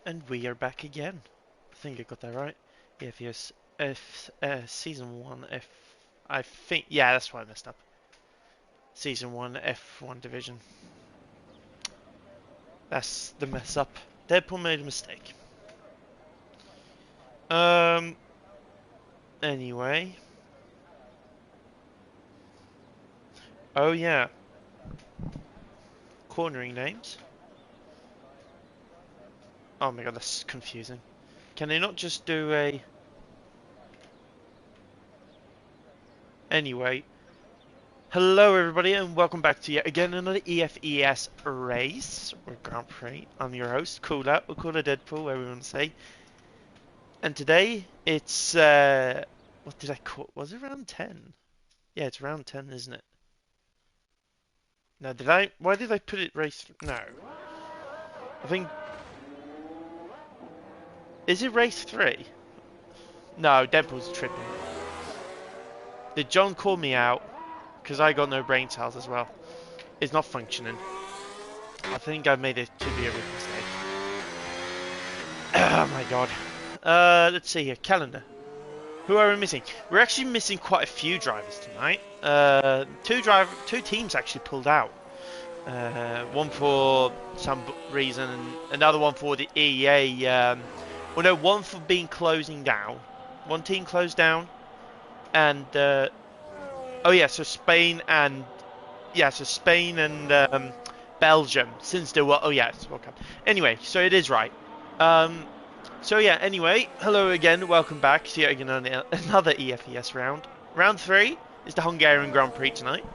And we are back again. I think I got that right. EFES Season 1 F... I think... Yeah, that's why I messed up. Season 1 F1 Division. That's the mess up. Deadpool made a mistake. Anyway. Oh yeah. Cornering names. Oh my god, that's confusing. Can they not just do a... Anyway. Hello everybody and welcome back to yet again another EFES race, or Grand Prix. I'm your host, Cooler, or Cooler Deadpool, whatever you want to say. And today, it's, what did I call, was it round 10? Yeah, it's round 10, isn't it? No, why did I put it race, no. I think, is it race 3? No, Deadpool's tripping. Did John call me out? Because I got no brain cells as well. It's not functioning. I think I made it to be a big mistake. Oh my god. Let's see here. Calendar. Who are we missing? We're actually missing quite a few drivers tonight. Two teams actually pulled out. One for some reason, and another one for the EA. Well, no, one for being closing down. One team closed down, and oh yeah, so Spain and Belgium, since they were, oh yeah, it's World Cup. Anyway, so it is right. So yeah, anyway, hello again, welcome back to yet again another EFES round. Round 3 is the Hungarian Grand Prix tonight.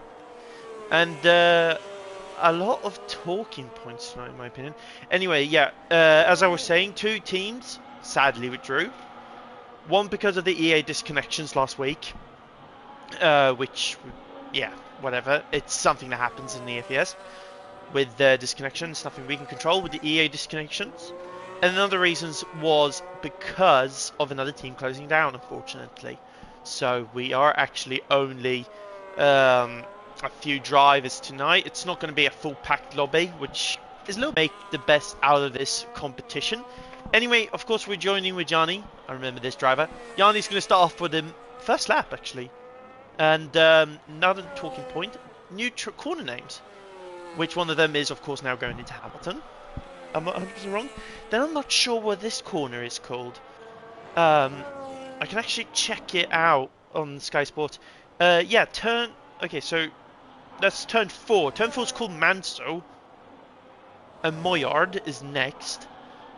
And a lot of talking points tonight, in my opinion. Anyway, yeah, as I was saying, two teams sadly withdrew. One because of the EA disconnections last week. Which, yeah, whatever. It's something that happens in the EFES with disconnections. Nothing we can control with the EA disconnections. And another reason was because of another team closing down, unfortunately. So we are actually only a few drivers tonight. It's not going to be a full packed lobby, which is a little make the best out of this competition. Anyway, of course, we're joining with Yanni. I remember this driver. Yanni's going to start off with him first lap, actually. And another talking point, new corner names. Which one of them is, of course, now going into Hamilton. I'm not 100% wrong. Then I'm not sure what this corner is called. I can actually check it out on Sky Sports. Yeah, okay, so that's turn 4. Turn 4 is called Manso. And Moyard is next.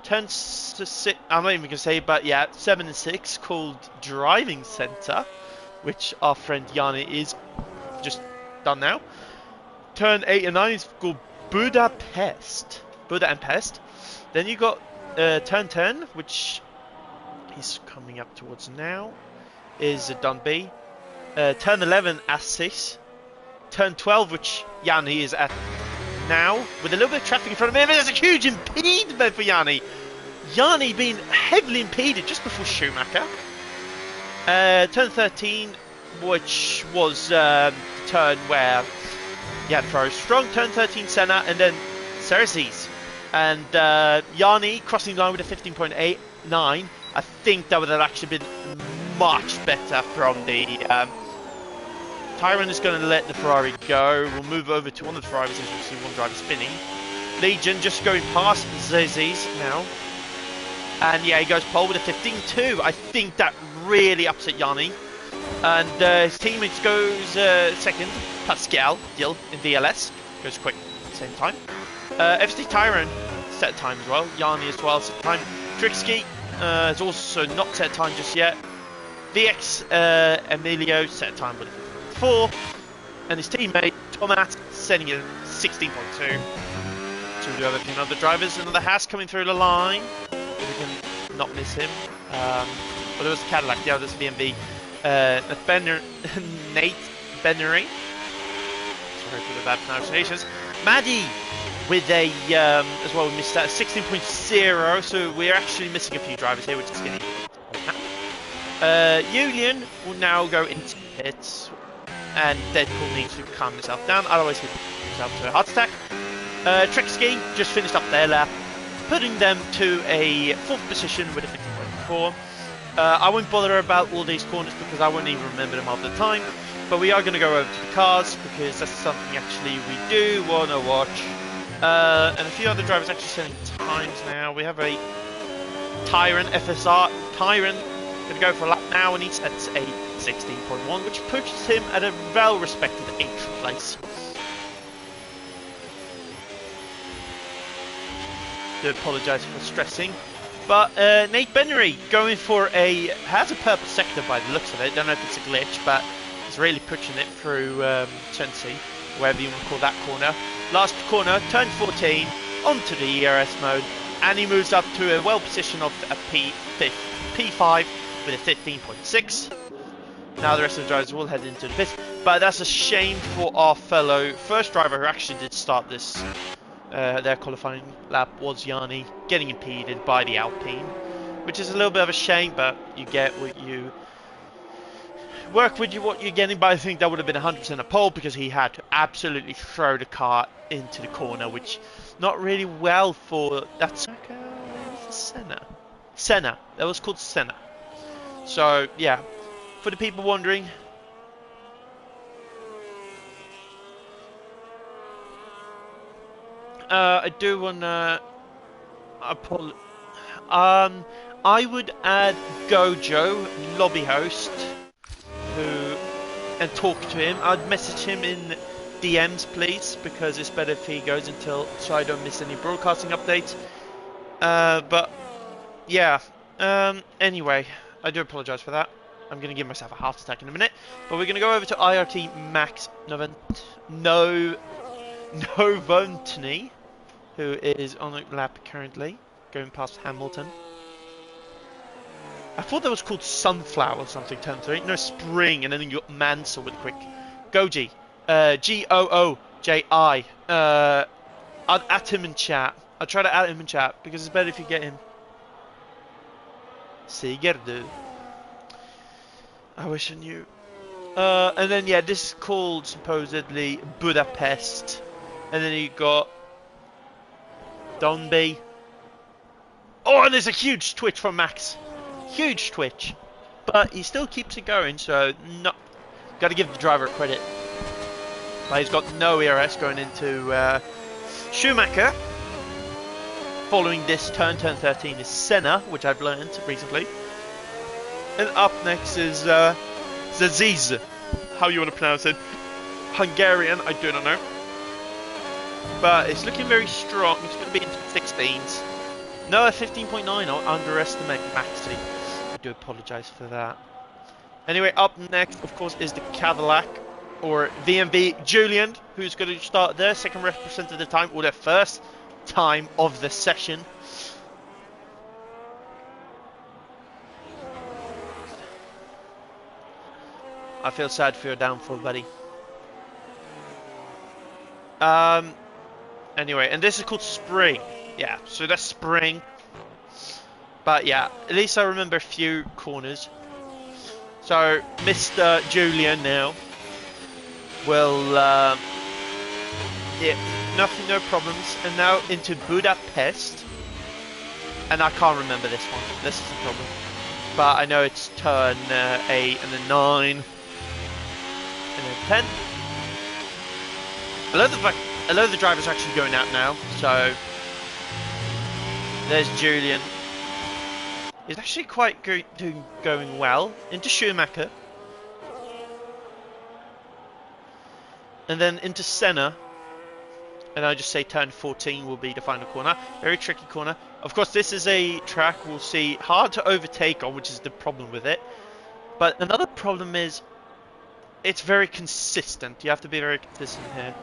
Turn 6, I'm not even going to say, but yeah, 7 and 6 called Driving Center. Which our friend Yanni is just done now. Turn 8 and 9 is called Budapest. Buda and Pest. Then you got turn 10, which he's coming up towards now, is Dunby. Turn 11, Assis. Turn 12, which Yanni is at now, with a little bit of traffic in front of him. There's a huge impediment for Yanni. Yanni being heavily impeded just before Schumacher. Turn 13, which was the turn where you had Ferrari strong. Turn 13, Senna, and then Cereces. And Yanni crossing the line with a 15.89. I think that would have actually been much better from the... Tyrone is going to let the Ferrari go. We'll move over to one of the Ferraris as you see one driver spinning. Legion just going past Zezes now. And yeah, he goes pole with a 15.2. I think that really upset Yanni. And his teammate goes second. Pascal Dill in DLS goes quick at the same time. FSD Tyrone set time as well. Yanni as well set time. Trixky is also not set time just yet. VX Emilio set time with 4. And his teammate Thomas setting it 16.2. So we do have a few other drivers. Another Haas coming through the line. We can not miss him. Well, there was a Cadillac. Yeah, there's a BMW. Nate Bennery. Sorry for the bad pronunciations. Maddie with a, as well, we missed that, 16.0. So we're actually missing a few drivers here, which is going to Julian will now go into pits. And Deadpool needs to calm himself down. Otherwise, he'll put himself to a heart attack. Trixky just finished up their lap. putting them to a 4th position with a 15.4. I won't bother about all these corners because I won't even remember them half the time. But we are going to go over to the cars because that's something actually we do want to watch. And a few other drivers actually setting times now. We have a Tyrant FSR. Tyrant going to go for a lap now and he sets a 16.1, which pushes him at a well-respected 8th place. Do apologise for stressing. But Nate Bennery going for has a purple sector by the looks of it. Don't know if it's a glitch, but he's really pushing it through Chelsea, wherever you want to call that corner. Last corner, turn 14, onto the ERS mode, and he moves up to a well position of a P5 with a 15.6. Now the rest of the drivers will head into the pits, but that's a shame for our fellow first driver who actually did start this. Their qualifying lap was Yanni getting impeded by the Alpine, which is a little bit of a shame, but you get what you work with what you're getting. But I think that would have been 100% a pole because he had to absolutely throw the car into the corner, which not really well for that. Senna. That was called Senna. So yeah, for the people wondering. I do wanna I would add Gojo, lobby host, and talk to him. I'd message him in DMs, please, because it's better if he goes until so I don't miss any broadcasting updates. But yeah. Anyway, I do apologise for that. I'm gonna give myself a heart attack in a minute. But we're gonna go over to IRT Max Novotny, who is on a lap currently, going past Hamilton. I thought that was called Sunflower or something, turn 3. No, Spring, and then you got Mansell with quick. Goji. Gooji. I'd at him in chat. I'll try to add him in chat, because it's better if you get him. Sigurd. I wish I knew. And then, yeah, this is called, supposedly, Budapest. And then you got Donby. Oh, and there's a huge twitch from Max. Huge twitch. But he still keeps it going, so got to give the driver credit. But he's got no ERS going into Schumacher. Following this turn 13 is Senna, which I've learned recently. And up next is Zaziz. How you want to pronounce it? Hungarian, I do not know. But it's looking very strong. It's going to be into the 16s. No, a 15.9. I'll underestimate Maxi. I do apologise for that. Anyway, up next, of course, is the Cadillac, or VMV Julian, who's going to start their second representative of the time, or their first time of the session. I feel sad for your downfall, buddy. Anyway, and this is called Spring. Yeah, so that's Spring. But yeah, at least I remember a few corners. So, Mr. Julian now will, yeah, nothing, no problems. And now into Budapest. And I can't remember this one. This is the problem. But I know it's turn 8 and then 9. And then 10. A lot of the drivers are actually going out now. So, there's Julian. He's actually quite going well. Into Schumacher. And then into Senna. And I just say turn 14 will be the final corner. Very tricky corner. Of course, this is a track we'll see hard to overtake on, which is the problem with it. But another problem is it's very consistent. You have to be very consistent here.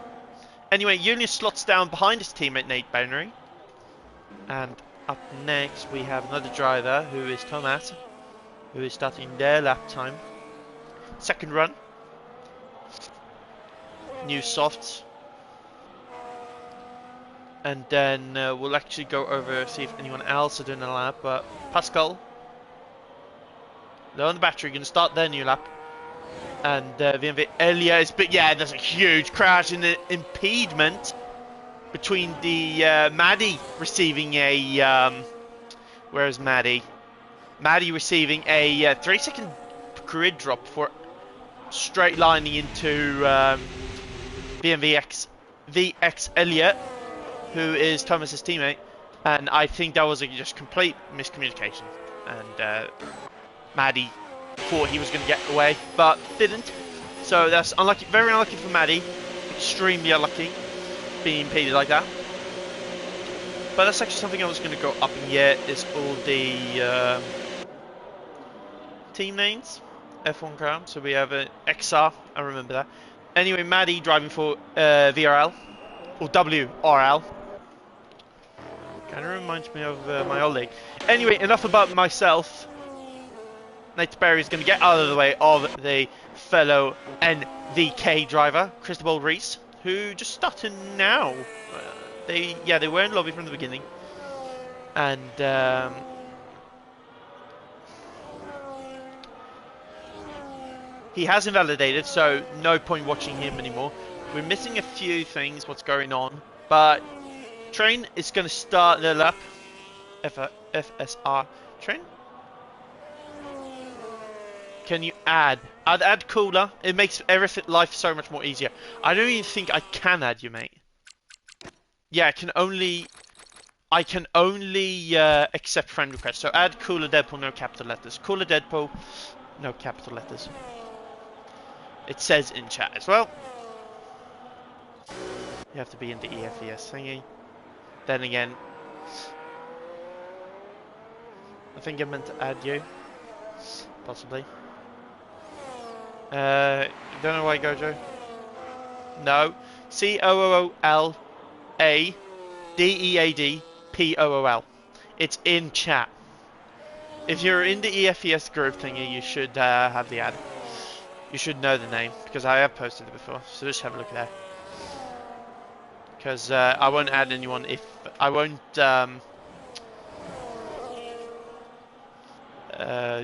Anyway, Julian slots down behind his teammate Nate Bonery. And up next we have another driver who is Thomas, who is starting their lap time. Second run. New softs. And then we'll actually go over see if anyone else is doing a lap. But Pascal, they're on the battery, going to start their new lap. And VMV Elias, but yeah, there's a huge crash in the impediment. between the Maddie receiving a where's Maddie? Maddie receiving a 3-second grid drop for straight lining into VX Elliott, who is Thomas's teammate, and I think that was a just complete miscommunication. And Maddie thought he was going to get away, but didn't. So that's unlucky, very unlucky for Maddie. Extremely unlucky being impeded like that. But that's actually something I was going to go up in here, is all the team names. F1 car. So we have an XR, I remember that. Anyway, Maddie driving for VRL, or WRL. Kind of reminds me of my old league. Anyway, enough about myself. Nate Berry is going to get out of the way of the fellow NVK driver, Cristobal Reese, who just started now. They were in lobby from the beginning, and he has invalidated, so no point watching him anymore. We're missing a few things, what's going on, but train is going to start the lap. FSR train. Can you add? I'd add cooler. It makes everything life so much more easier. I don't even think I can add you, mate. Yeah, I can only accept friend requests. So add cooler Deadpool, no capital letters. Cooler Deadpool, no capital letters. It says in chat as well. You have to be in the EFES thingy. Then again, I think I meant to add you. Possibly. Don't know why, Gojo. No. COOLADEADPOOL. It's in chat. If you're in the EFES group thingy, you should have the ad. You should know the name, because I have posted it before. So just have a look there. Because I won't add anyone if... I won't...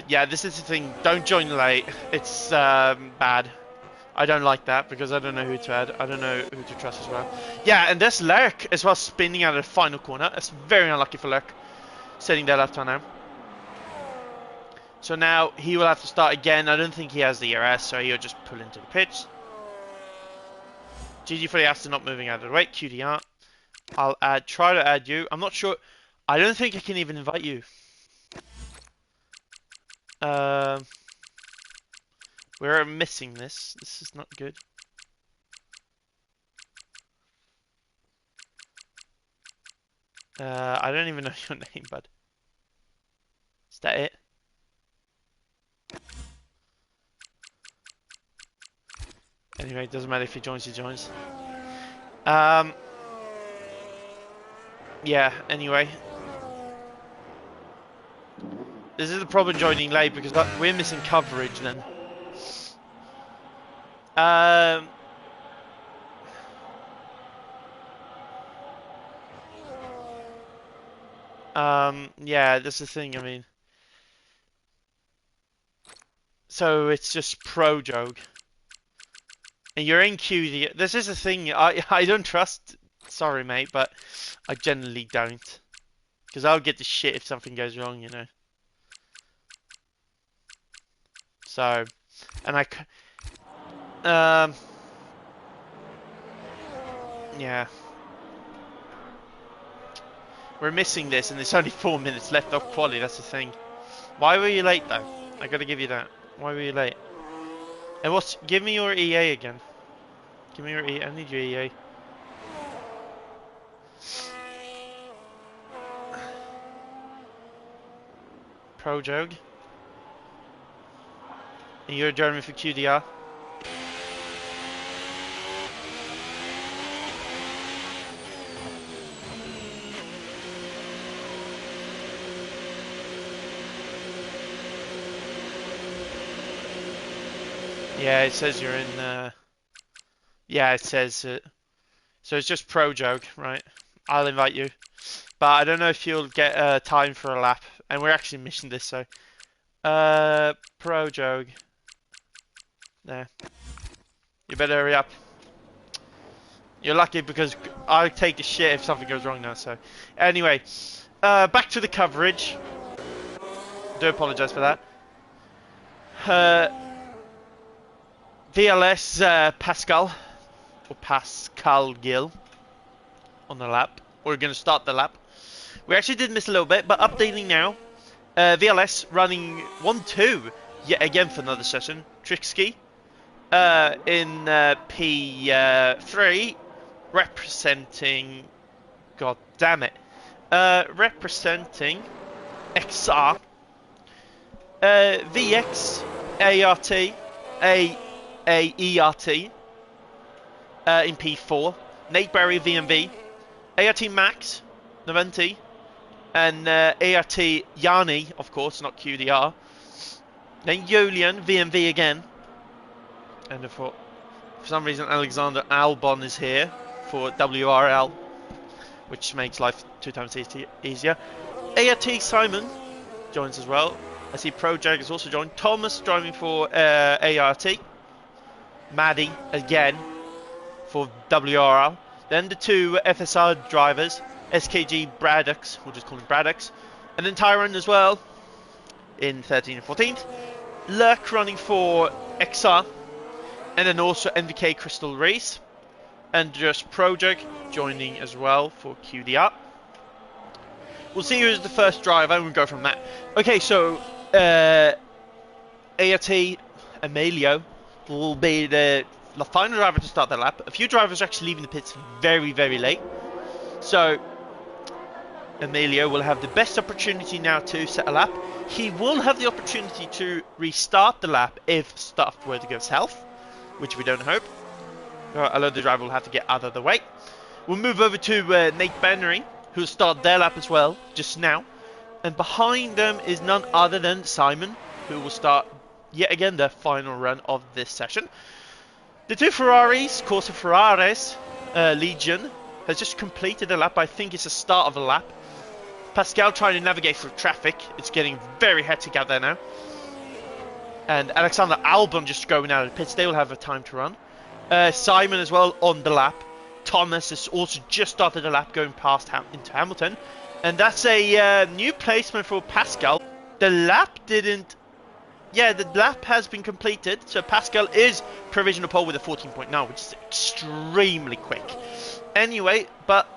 yeah, this is the thing. Don't join late. It's bad. I don't like that because I don't know who to add. I don't know who to trust as well. Yeah, and there's Lurk as well spinning out of the final corner. That's very unlucky for Lurk. Setting that left turn now. So now he will have to start again. I don't think he has the ERS, so he'll just pull into the pitch. GG for the Aston not moving out of the way. QDR. I'll try to add you. I'm not sure. I don't think I can even invite you. We're missing this. This is not good. I don't even know your name, bud. Is that it? Anyway, it doesn't matter if he joins, he joins. Yeah, anyway. This is the problem joining late because we're missing coverage then. Yeah, that's the thing, I mean. So it's just pro joke. And you're in QD. This is the thing, I don't trust, sorry mate, but I generally don't. Because I'll get the shit if something goes wrong, you know. So, and yeah. We're missing this and there's only 4 minutes left of quali, that's the thing. Why were you late though? I gotta give you that. Why were you late? And give me your EA again. Give me your EA, I need your EA. Pro Joke. And you're Jeremy for QDR. Yeah, it says you're in, yeah, it says, so it's just pro joke, right? I'll invite you. But I don't know if you'll get time for a lap. And we're actually missing this, so. Pro joke. There. You better hurry up. You're lucky because I take the shit if something goes wrong now. So, anyway, back to the coverage. Do apologise for that. VLS Pascal or Pascal Gill on the lap. We're going to start the lap. We actually did miss a little bit, but updating now. VLS running 1-2 yet again for another session. Trixky in P3 representing. God damn it. Representing XR. VX ART AERT in P4. Nate Barry VMV. ART Max Noventi. And ART Yanni, of course, not QDR. Then Julian, VMV again. And for some reason, Alexander Albon is here for WRL, which makes life 2 times easier. ART Simon joins as well. I see Project has also joined. Thomas driving for ART. Maddie again for WRL. Then the 2 FSR drivers. SKG Braddocks, we'll just call him Braddocks, and then Tyrone as well in 13th and 14th. Lurk running for XR, and then also NVK Crystal Race, and just Project joining as well for QDR. We'll see who's the first driver and we'll go from that. Okay, so ART Emilio will be the final driver to start the lap. A few drivers are actually leaving the pits very, very late, so Emilio will have the best opportunity now to set a lap. He will have the opportunity to restart the lap if stuff were to go south, which we don't hope. Although the driver will have to get out of the way. We'll move over to Nate Bennery, who will start their lap as well, just now. And behind them is none other than Simon, who will start yet again the final run of this session. The 2 Ferraris, Corsa Ferraris, Legion, has just completed a lap. I think it's the start of a lap. Pascal trying to navigate through traffic. It's getting very hectic out there now. And Alexander Albon just going out of the pits. They will have a time to run. Simon as well on the lap. Thomas has also just started a lap going past into Hamilton. And that's a new placement for Pascal. The lap didn't... Yeah, the lap has been completed. So Pascal is provisional pole with a 14.9, which is extremely quick. Anyway, but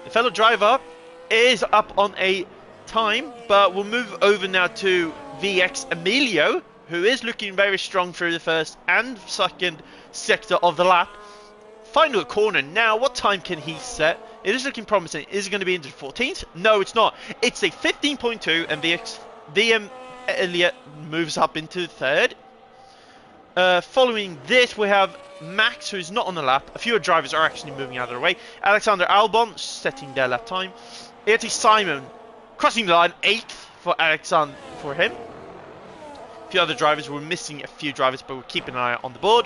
the fellow driver is up on a time, but we'll move over now to VX Emilio, who is looking very strong through the first and second sector of the lap. Final corner now. What time can he set? It is looking promising. Is it going to be into the 14th? No, it's not. It's a 15.2, and VM Elliott moves up into third. Following this, we have Max, who's not on the lap. A few drivers are actually moving out of the way. Alexander Albon setting their lap time. ART Simon crossing the line, 8th for Alexander for him. A few other drivers. We're missing a few drivers, but we'll keep an eye on the board.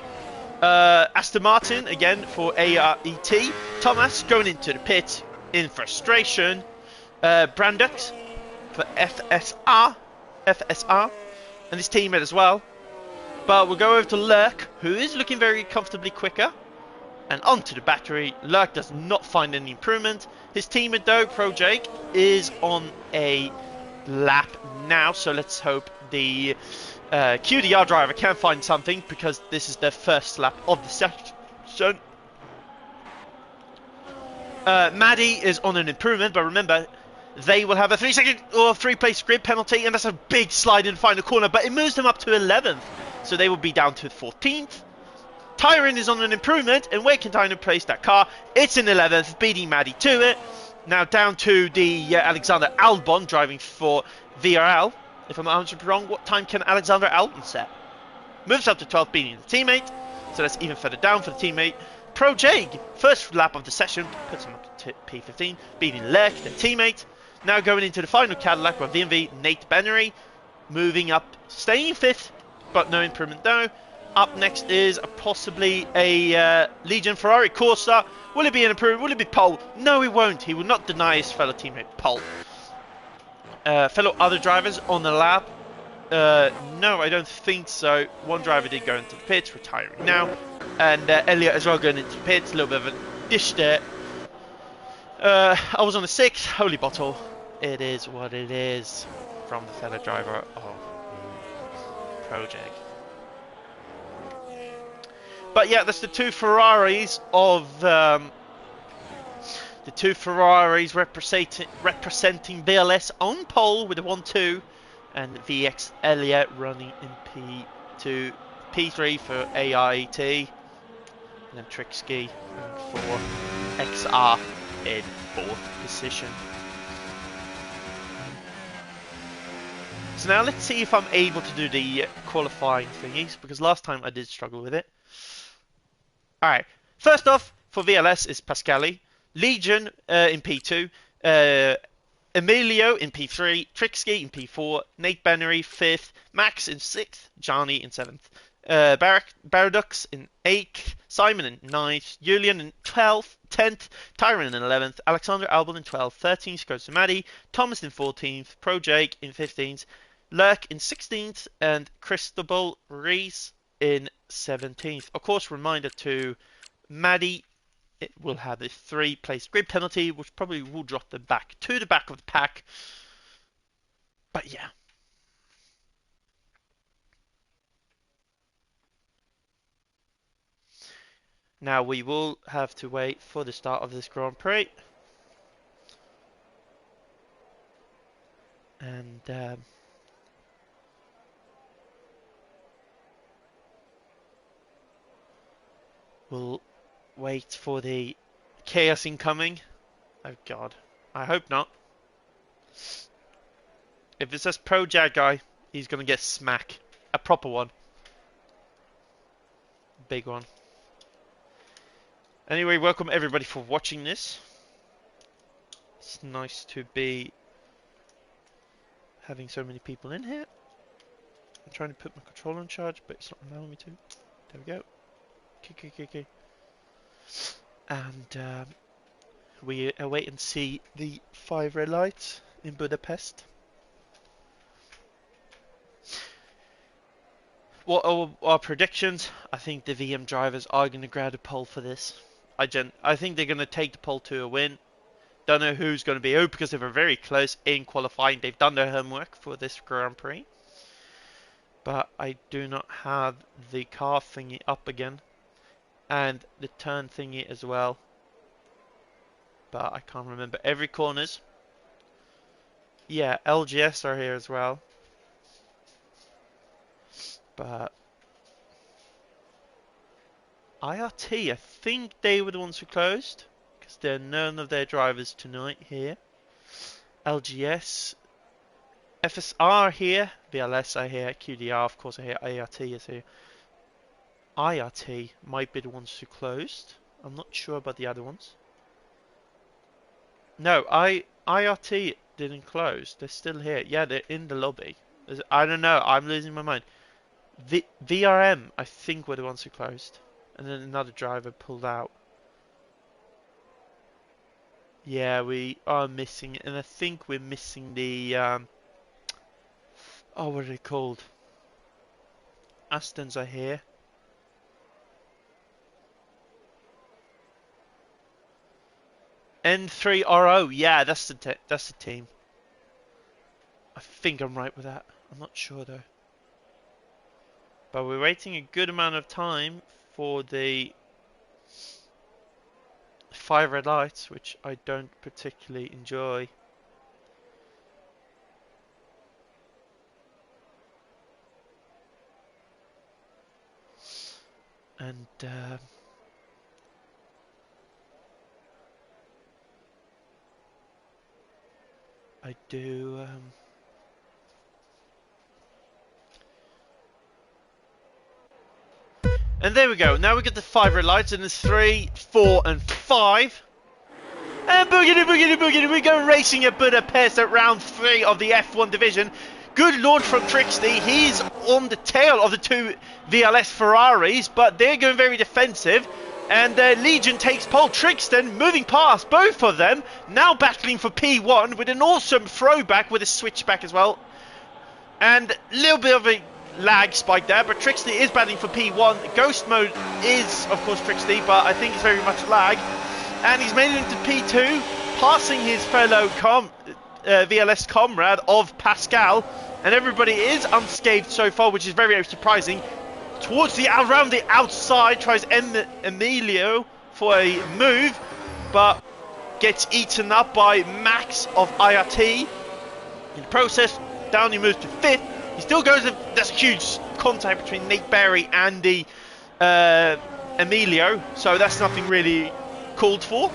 Aston Martin again for ARET. Thomas going into the pit in frustration. Brandux for FSR, and his teammate as well. But we'll go over to Lurk, who is looking very comfortably quicker. And onto the battery. Lurk does not find any improvement. His teammate though, Projake, is on a lap now. So let's hope the QDR driver can find something, because this is their first lap of the session. Maddie is on an improvement, but remember, they will have a 3-second or 3-place grid penalty, and that's a big slide in the final corner, but it moves them up to 11th. So they will be down to 14th. Tyrone is on an improvement, and where can Tyrone place that car? It's in 11th, beating Maddie to it. Now down to the Alexander Albon driving for VRL. If I'm not wrong, what time can Alexander Albon set? Moves up to 12th, beating the teammate. So that's even further down for the teammate. Pro Jag, first lap of the session, puts him up to P15, beating Lurk, the teammate. Now going into the final Cadillac with VMV, Nate Bennery, moving up, staying in 5th, but no improvement though. Up next is possibly a Legion Ferrari Corsa. Will it be an improvement? Will it be pole? No, he won't. He will not deny his fellow teammate pole. Fellow other drivers on the lap? No, I don't think so. One driver did go into the pits, retiring now. And Elliot as well going into the pits. A little bit of dished it. I was on the 6th. Holy bottle. It is what it is. From the fellow driver of Project. But yeah, that's the two Ferraris representing VLS on pole with a 1-2, and VX Elliott running in P2, P3 for AIT, and then Trixie for XR in 4th position. So now let's see if I'm able to do the qualifying thingies, because last time I did struggle with it. Alright, first off, for VLS is Pascali, Legion in P2, Emilio in P3, Trixie in P4, Nate Bennery 5th, Max in 6th, Johnny in 7th, Baradux in 8th, Simon in 9th, Julian in 12th, 10th, Tyron in 11th, Alexander Albon in 12th, 13th goes to Maddie, Thomas in 14th, Pro Jake in 15th, Lurk in 16th, and Cristobal Reese in 17th. Of course, reminder to Maddie, it will have a 3-place grid penalty, which probably will drop them back to the back of the pack. But yeah. Now we will have to wait for the start of this Grand Prix. And we'll wait for the chaos incoming. Oh god, I hope not. If it says Pro Jag guy, he's gonna get smack. A proper one. Big one. Anyway, welcome everybody for watching this. It's nice to be having so many people in here. I'm trying to put my controller on charge, but it's not allowing me to. There we go. Okay. And we await and see the 5 red lights in Budapest. What are our predictions? I think the VM drivers are going to grab the pole for this. I think they're going to take the pole to a win. Don't know who's going to be who because they were very close in qualifying. They've done their homework for this Grand Prix. But I do not have the car thingy up again. And the turn thingy as well. But I can't remember every corners. Yeah, LGS are here as well. But IRT, I think they were the ones who closed. Because there are none of their drivers tonight here. LGS. FSR here. VLS are here. QDR, of course, are here. ART is here. IRT might be the ones who closed. I'm not sure about the other ones. No, IRT didn't close. They're still here. Yeah, they're in the lobby. I don't know. I'm losing my mind. VRM, I think, were the ones who closed. And then another driver pulled out. Yeah, we are missing, and I think we're missing the, oh, what are they called? Astons are here. N3RO, yeah, that's the team. I think I'm right with that. I'm not sure though. But we're waiting a good amount of time for the 5 red lights, which I don't particularly enjoy. And I do and there we go. Now we get the 5 red lights, and there's 3, 4, and 5. And boogity, we go racing at Budapest at round 3 of the F1 division. Good lord from Trixie, he's on the tail of the 2 VLS Ferraris, but they're going very defensive. And Legion takes pole. Trixton moving past both of them, now battling for P1 with an awesome throwback with a switchback as well. And a little bit of a lag spike there, but Trixie is battling for P1. Ghost mode is, of course, Trixie, but I think it's very much lag. And he's made it into P2, passing his fellow VLS comrade of Pascal. And everybody is unscathed so far, which is very, very surprising. Around the outside, tries Emilio for a move, but gets eaten up by Max of IRT. In the process, down he moves to 5th. He still goes, there's a huge contact between Nate Berry and the Emilio, so that's nothing really called for.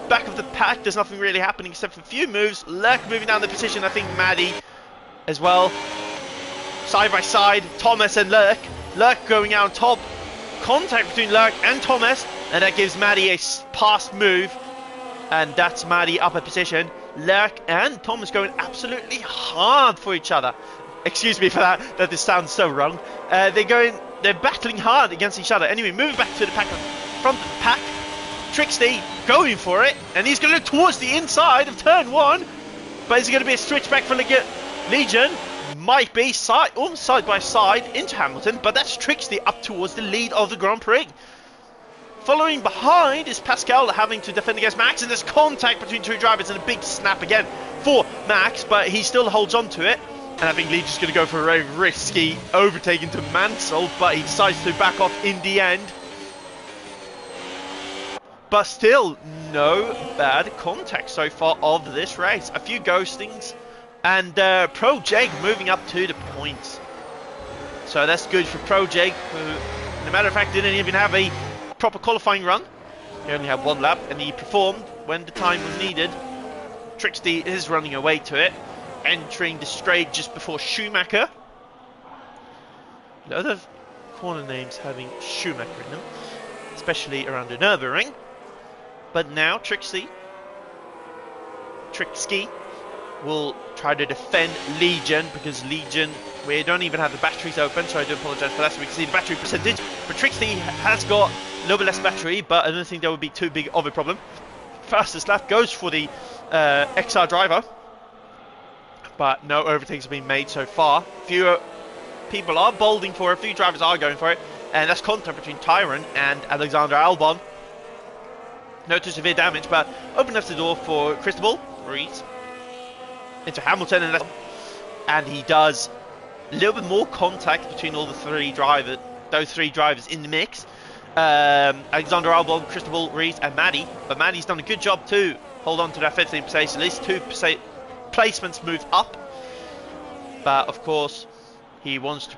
Back of the pack, there's nothing really happening except for a few moves. Lurk moving down the position, I think Maddie as well. Side by side, Thomas and Lurk. Lurk going out on top. Contact between Lurk and Thomas, and that gives Maddie a past move. And that's Maddie up a position. Lurk and Thomas going absolutely hard for each other. Excuse me for that this sounds so wrong. They're battling hard against each other. Anyway, moving back to the pack, front of the pack. Trixie going for it, and he's going to look towards the inside of turn 1. But is it going to be a switchback for Legion? Might be almost side by side into Hamilton, but that's Trixie up towards the lead of the Grand Prix. Following behind is Pascal having to defend against Max, and there's contact between two drivers and a big snap again for Max, but he still holds on to it. And I think Legion's going to go for a very risky overtake into Mansell, but he decides to back off in the end. But still, no bad contact so far of this race. A few ghostings, and Pro Jake moving up to the points. So that's good for Pro Jake, who, as a matter of fact, didn't even have a proper qualifying run. He only had 1 lap, and he performed when the time was needed. Trixie is running away to it, entering the straight just before Schumacher. A lot of corner names having Schumacher in them, especially around the Nürburgring. But now Trixie will try to defend Legion, because Legion, we don't even have the batteries open, so I do apologise for that, so we can see the battery percentage. But Trixie has got a little bit less battery, but I don't think that would be too big of a problem. Fastest lap goes for the XR driver, but no overtakes have been made so far. Fewer people are bolding for it, a few drivers are going for it, and that's contact between Tyron and Alexander Albon. No too severe damage, but opened up the door for Cristobal Ruiz into Hamilton, and he does a little bit more contact between all the those three drivers in the mix. Alexander Albon, Cristobal Ruiz, and Maddie. But Maddie's done a good job to hold on to that 15th place. At least 2 placements moved up. But of course, he wants to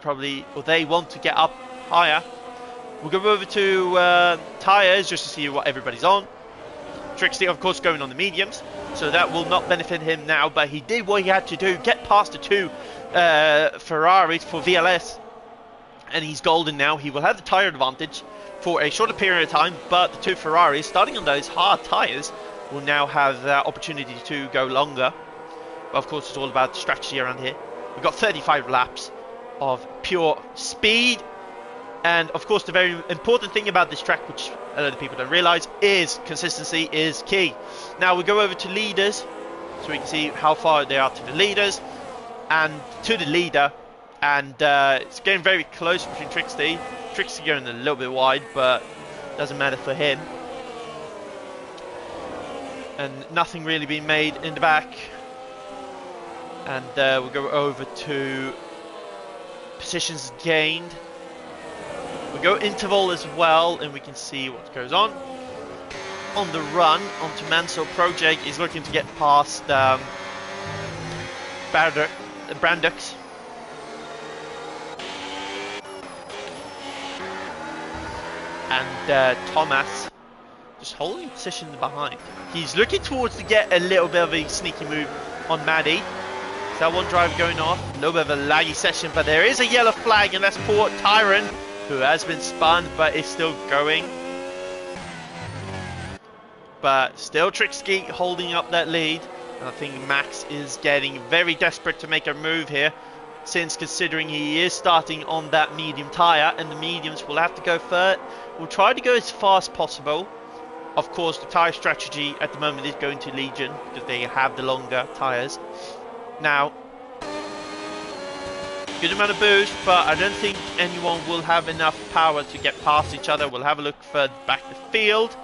they want to get up higher. We'll go over to tyres just to see what everybody's on. Trixie, of course, going on the mediums, so that will not benefit him now, but he did what he had to do, get past the 2 Ferraris for VLS, and he's golden now. He will have the tyre advantage for a shorter period of time, but the 2 Ferraris, starting on those hard tyres, will now have the opportunity to go longer. But of course, it's all about strategy around here. We've got 35 laps of pure speed. And of course, the very important thing about this track, which a lot of people don't realise, is consistency is key. Now we go over to leaders, so we can see how far they are to the leaders and to the leader. And it's getting very close between Trixie. Trixie going a little bit wide, but doesn't matter for him. And nothing really being made in the back. And we'll go over to positions gained. We go interval as well, and we can see what goes on. On the run, onto Mansell, Project is looking to get past Brandux. And Thomas just holding position behind. He's looking towards to get a little bit of a sneaky move on Maddie. Is that one driver going off? A little bit of a laggy session, but there is a yellow flag, and that's poor Tyron, who has been spun but is still going. But still Trixie holding up that lead. And I think Max is getting very desperate to make a move here, since considering he is starting on that medium tyre, and the mediums will have to go first. We'll try to go as fast as possible. Of course, the tyre strategy at the moment is going to Legion, because they have the longer tyres. Now, good amount of boost, but I don't think anyone will have enough power to get past each other. We'll have a look further back the field.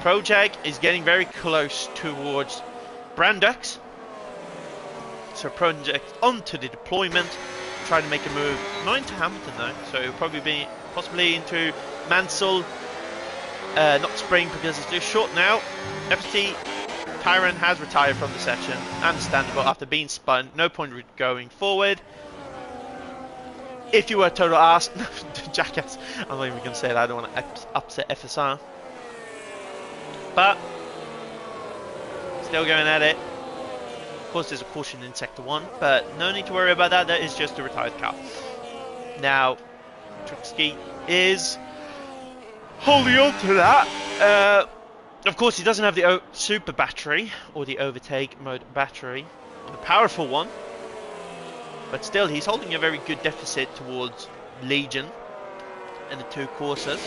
Project is getting very close towards Brandux. So Project onto the deployment, trying to make a move, not into Hamilton though, so it'll probably be possibly into Mansell, not Spring because it's too short now. FT Tyron has retired from the section, understandable after being spun, no point going forward. If you were a total ass, jackass, I'm not even going to say that, I don't want to upset FSR. But, still going at it. Of course there's a caution in Sector 1, but no need to worry about that, that is just a retired car. Now, Trixie is holding on to that. Of course he doesn't have the super battery, or the overtake mode battery, the powerful one. But still, he's holding a very good deficit towards Legion and the two courses.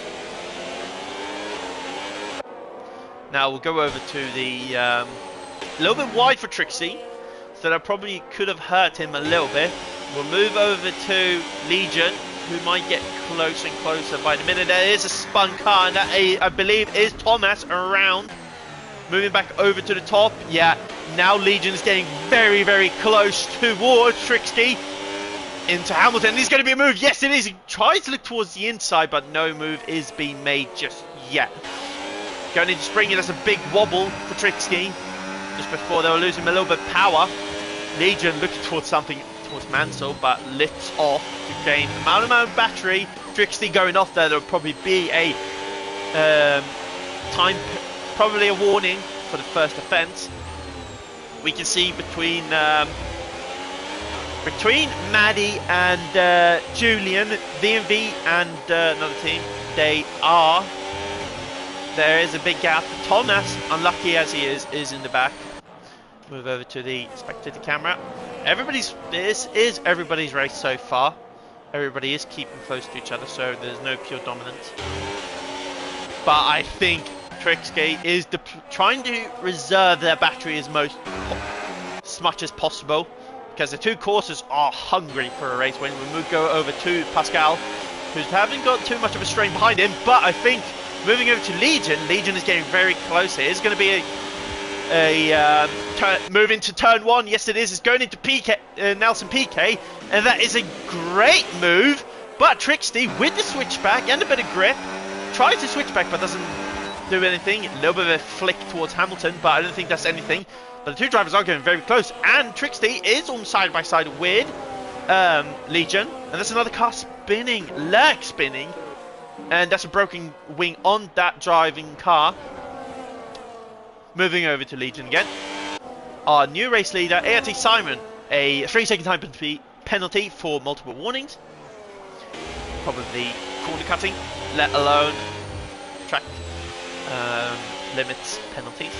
Now we'll go over to the a little bit wide for Trixie, so that probably could have hurt him a little bit. We'll move over to Legion, who might get closer and closer by the minute. There is a spun car, and that I believe is Thomas around. Moving back over to the top. Yeah, now Legion is getting very, very close towards Trixie. Into Hamilton. He's going to be a move. Yes, it is. He tries to look towards the inside, but no move is being made just yet. Going into Spring, that's a big wobble for Trixie. Just before they were losing a little bit of power. Legion looking towards something, towards Mansell, but lifts off to gain amount of battery. Trixie going off there. There'll probably be a probably a warning for the first offence. We can see between Maddie and Julian, VMV and another team, there is a big gap. Thomas, unlucky as he is in the back. Move over to the spectator camera. This is everybody's race so far. Everybody is keeping close to each other, so there's no pure dominance. But I think Trixie is trying to reserve their battery as much as possible, because the two courses are hungry for a race. When we go over to Pascal, who haven't got too much of a strain behind him, but I think moving over to Legion is getting very close here. It's going to be a move into turn 1. Yes, it is. It's going into PK, Nelson PK, and that is a great move. But Trixie, with the switchback and a bit of grip, tries to switch back but doesn't do anything. A little bit of a flick towards Hamilton, but I don't think that's anything. But the two drivers are getting very close, and Trixie is on side by side with Legion, and there's another car spinning, leg spinning, and that's a broken wing on that driving car. Moving over to Legion again. Our new race leader, ART Simon, a 3-second time penalty for multiple warnings. Probably corner cutting, let alone track limits penalties.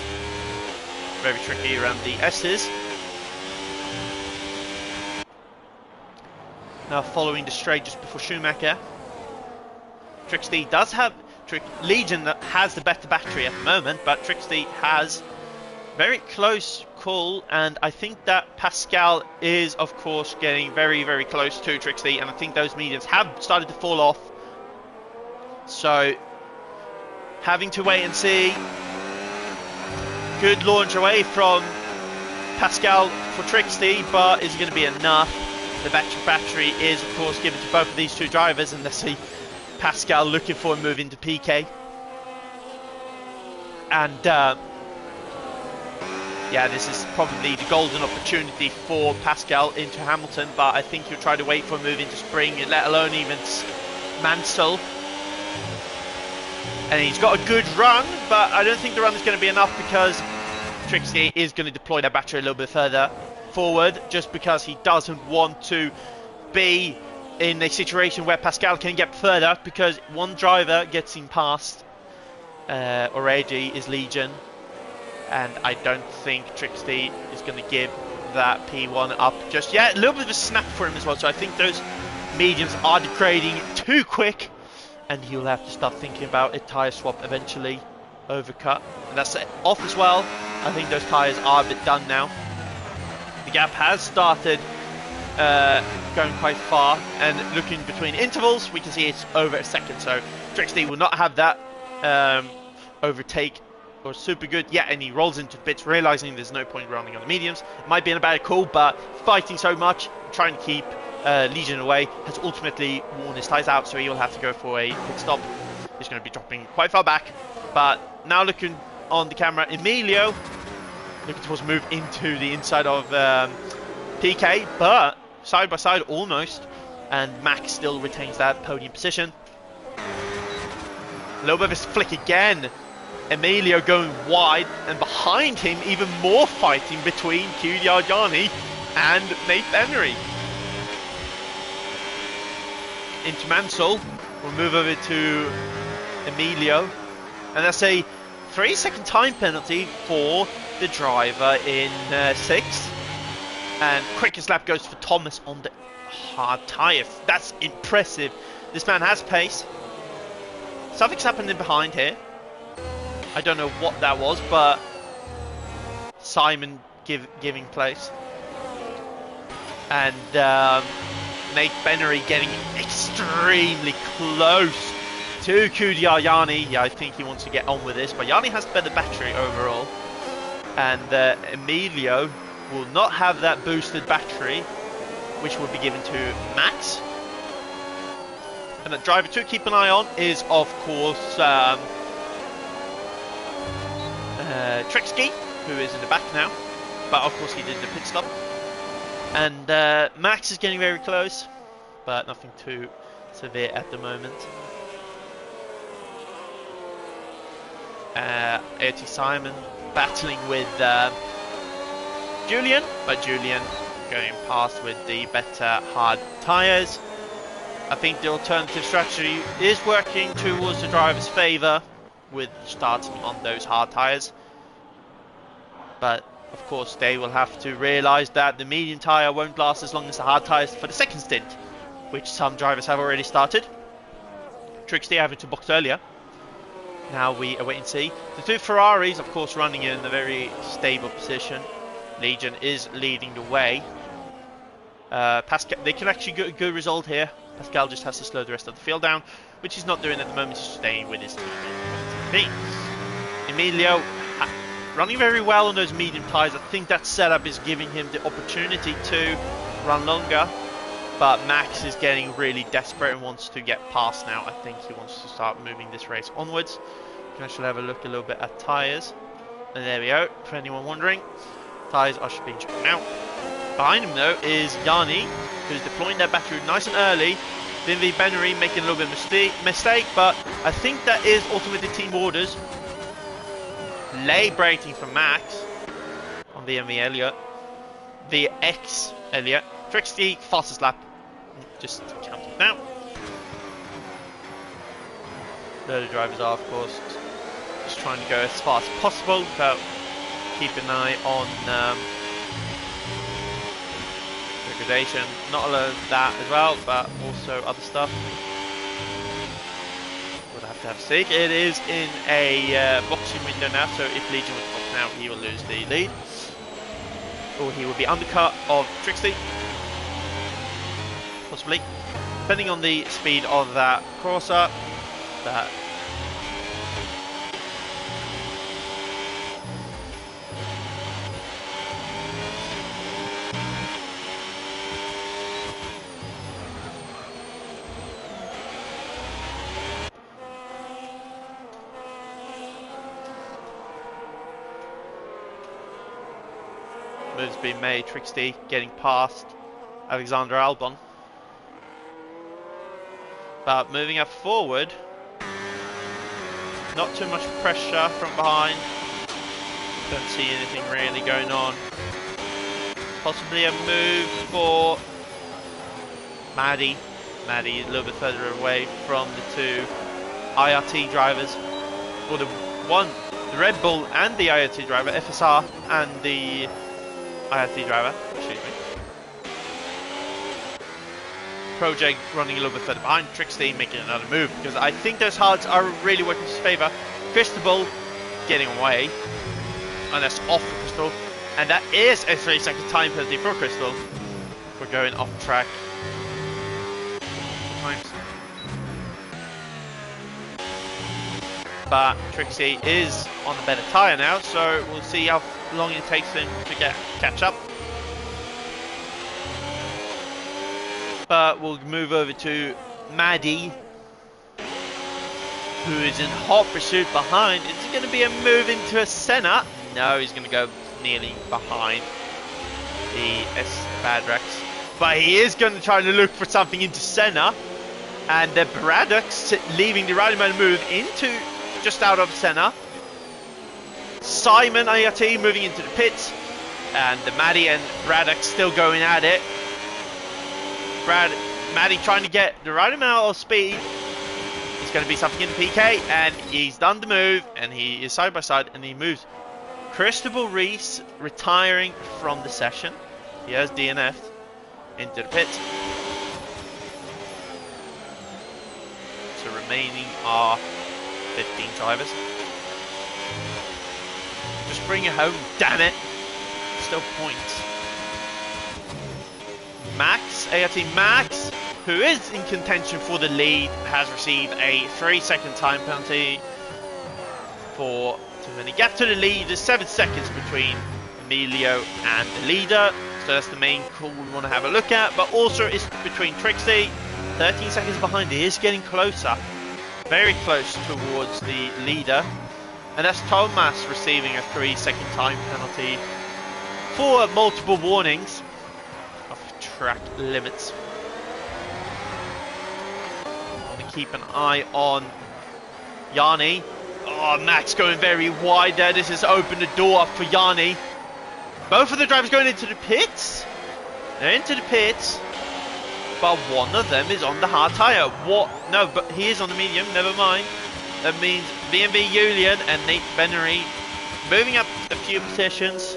Very tricky around the S's. Now following the straight just before Schumacher. Trixie does have... Legion has the better battery at the moment, but Trixie has very close call, and I think that Pascal is of course getting very, very close to Trixie, and I think those mediums have started to fall off. So, having to wait and see. Good launch away from Pascal for Trixie, but is it going to be enough? The battery is of course given to both of these two drivers, and let's see Pascal looking for a move into PK. And yeah, this is probably the golden opportunity for Pascal into Hamilton, but I think he'll try to wait for a move into Spring, let alone even Mansell. And he's got a good run, but I don't think the run is going to be enough, because Trixie is going to deploy that battery a little bit further forward, just because he doesn't want to be in a situation where Pascal can get further, because one driver gets him past already is Legion, and I don't think Trixie is going to give that P1 up just yet. A little bit of a snap for him as well, so I think those mediums are degrading too quick, and he'll have to start thinking about a tyre swap eventually. Overcut, and that's off as well. I think those tyres are a bit done now. The gap has started going quite far, and looking between intervals we can see it's over a second, so Trixie will not have that overtake or super good. Yeah, and he rolls into pits, realizing there's no point running on the mediums. It might be in a bad call, but fighting so much, trying to keep Legion away, has ultimately worn his tyres out, so he'll have to go for a pit stop. He's going to be dropping quite far back, but now looking on the camera, Emilio looking towards move into the inside of PK, but side by side almost, and Max still retains that podium position. A little bit of a flick again. Emilio going wide, and behind him even more fighting between Giuliani and Nate Bennery. Into Mansell, we'll move over to Emilio, and that's a 3-second time penalty for the driver in 6th, and quickest lap goes for Thomas on the hard tyre. That's impressive. This man has pace. Something's happening behind here. I don't know what that was, but Simon giving place, and Nate Bennery getting extremely close to Kudyayani. Yeah, I think he wants to get on with this, but Yanni has better battery overall, and Emilio will not have that boosted battery, which will be given to Max. And the driver to keep an eye on is, of course, Trixky, who is in the back now, but of course he did the pit stop. And Max is getting very close, but nothing too severe at the moment. AOT Simon battling with Julian, but Julian going past with the better hard tyres. I think the alternative strategy is working towards the driver's favour with starting on those hard tyres. But of course they will have to realise that the medium tyre won't last as long as the hard tyres for the second stint, which some drivers have already started. Trixie having to box earlier. Now we await and see. The two Ferraris, of course, running in a very stable position. Legion is leading the way. Pascal, they can actually get a good result here. Pascal just has to slow the rest of the field down, which he's not doing at the moment. He's staying with his team. Emilio running very well on those medium tyres. I think that setup is giving him the opportunity to run longer. But Max is getting really desperate and wants to get past now. I think he wants to start moving this race onwards. We can actually have a look a little bit at tyres. And there we go, for anyone wondering. Tyres are being checked out. Behind him though is Yanni, who's deploying their battery nice and early. Vinvi Bennery making a little bit of mistake, but I think that is ultimately team orders. Lay braking for Max on VMV Elliott. VX Elliott. Trixie, fastest lap. Just count it now. The other drivers are, of course, just trying to go as fast as possible, but keep an eye on degradation. Not a lot of that as well, but also other stuff. We'll have to have a see. It is in a boxing window now, so if Legion was boxed now, he will lose the lead. Or he will be undercut of Trixie. Possibly. Depending on the speed of that crosser. That moves being made. Trixie getting past Alexander Albon. But moving up forward, not too much pressure from behind. Don't see anything really going on. Possibly a move for Maddie. Maddie a little bit further away from the two IRT drivers. Or the Red Bull and the IRT driver, FSR and the IRT driver, excuse me. Project running a little bit further behind. Trixie making another move, because I think those hards are really working in his favour. Cristobal getting away, and that's off for Crystal, and that is a 3-second time penalty for Crystal for going off track. Times. But Trixie is on the better tyre now, so we'll see how long it takes him to catch up. But we'll move over to Maddie, who is in hot pursuit behind. Is it going to be a move into a Senna? No, he's going to go nearly behind the Badrex. But he is going to try to look for something into Senna. And the Braddock's leaving the Rallyman move into just out of Senna. Simon IRT moving into the pits. And the Maddie and Braddock still going at it. Maddie trying to get the right amount of speed. It's going to be something in the PK, and he's done the move, and he is side by side, and he moves. Christopher Reese retiring from the session. He has DNF'd into the pit. So remaining are 15 drivers. Just bring it home, damn it. Still points. Max, ART Max, who is in contention for the lead, has received a 3-second time penalty for too many gaps to the lead. There's 7 seconds between Emilio and the leader, so that's the main call we want to have a look at. But also it's between Trixie, 13 seconds behind. He is getting closer, very close towards the leader. And that's Thomas receiving a 3-second time penalty for multiple warnings of track limits. I want to keep an eye on Yanni. Oh, Max going very wide there. This has opened the door up for Yanni. Both of the drivers going into the pits. They're into the pits. But one of them is on the hard tyre. What? No, but he is on the medium. Never mind. That means B&B Julian and Nate Bennery moving up a few positions.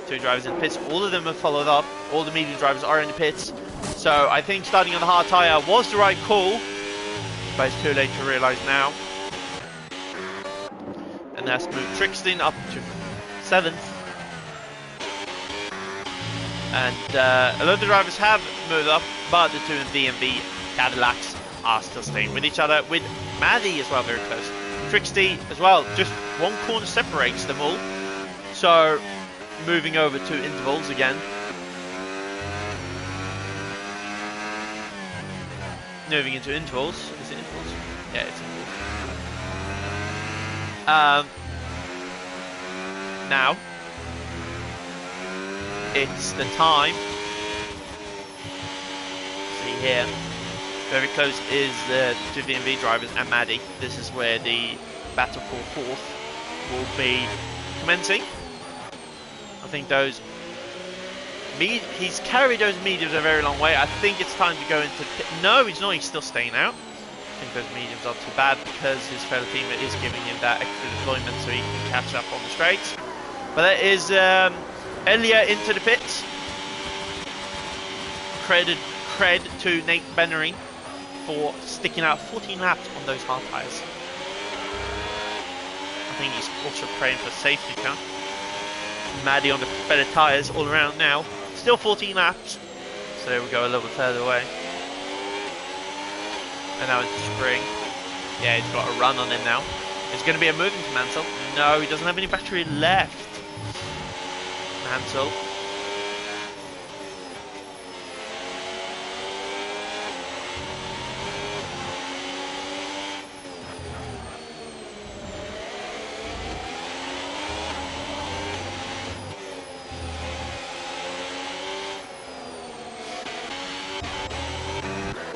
2 drivers in the pits. All of them have followed up. All the medium drivers are in the pits. So I think starting on the hard tyre was the right call. But it's too late to realise now. And that's moved Trixton up to 7th. And a lot of the drivers have moved up, but the 2 in B&B Cadillacs are still staying with each other, with Maddie as well very close. Trixie as well, just 1 corner separates them all. So moving over to intervals again. Moving into intervals. Is it intervals? Yeah, it's intervals. Now it's the time. See here. Very close is the 2 V&V drivers and Maddie. This is where the battle for 4th will be commencing. I think those... he's carried those mediums a very long way. I think it's time to go into... No, he's not. He's still staying out. I think those mediums aren't too bad because his fellow teammate is giving him that extra deployment so he can catch up on the straights. But that is Elia into the pits. Cred to Nate Bennery for sticking out 14 laps on those hard tyres. I think he's also praying for safety car. Maddie on the better tyres all around now. Still 14 laps. So there we go, a little bit further away. And now into spring. Yeah, he's got a run on him now. There's going to be a move into Mansell. No, he doesn't have any battery left. Mansell.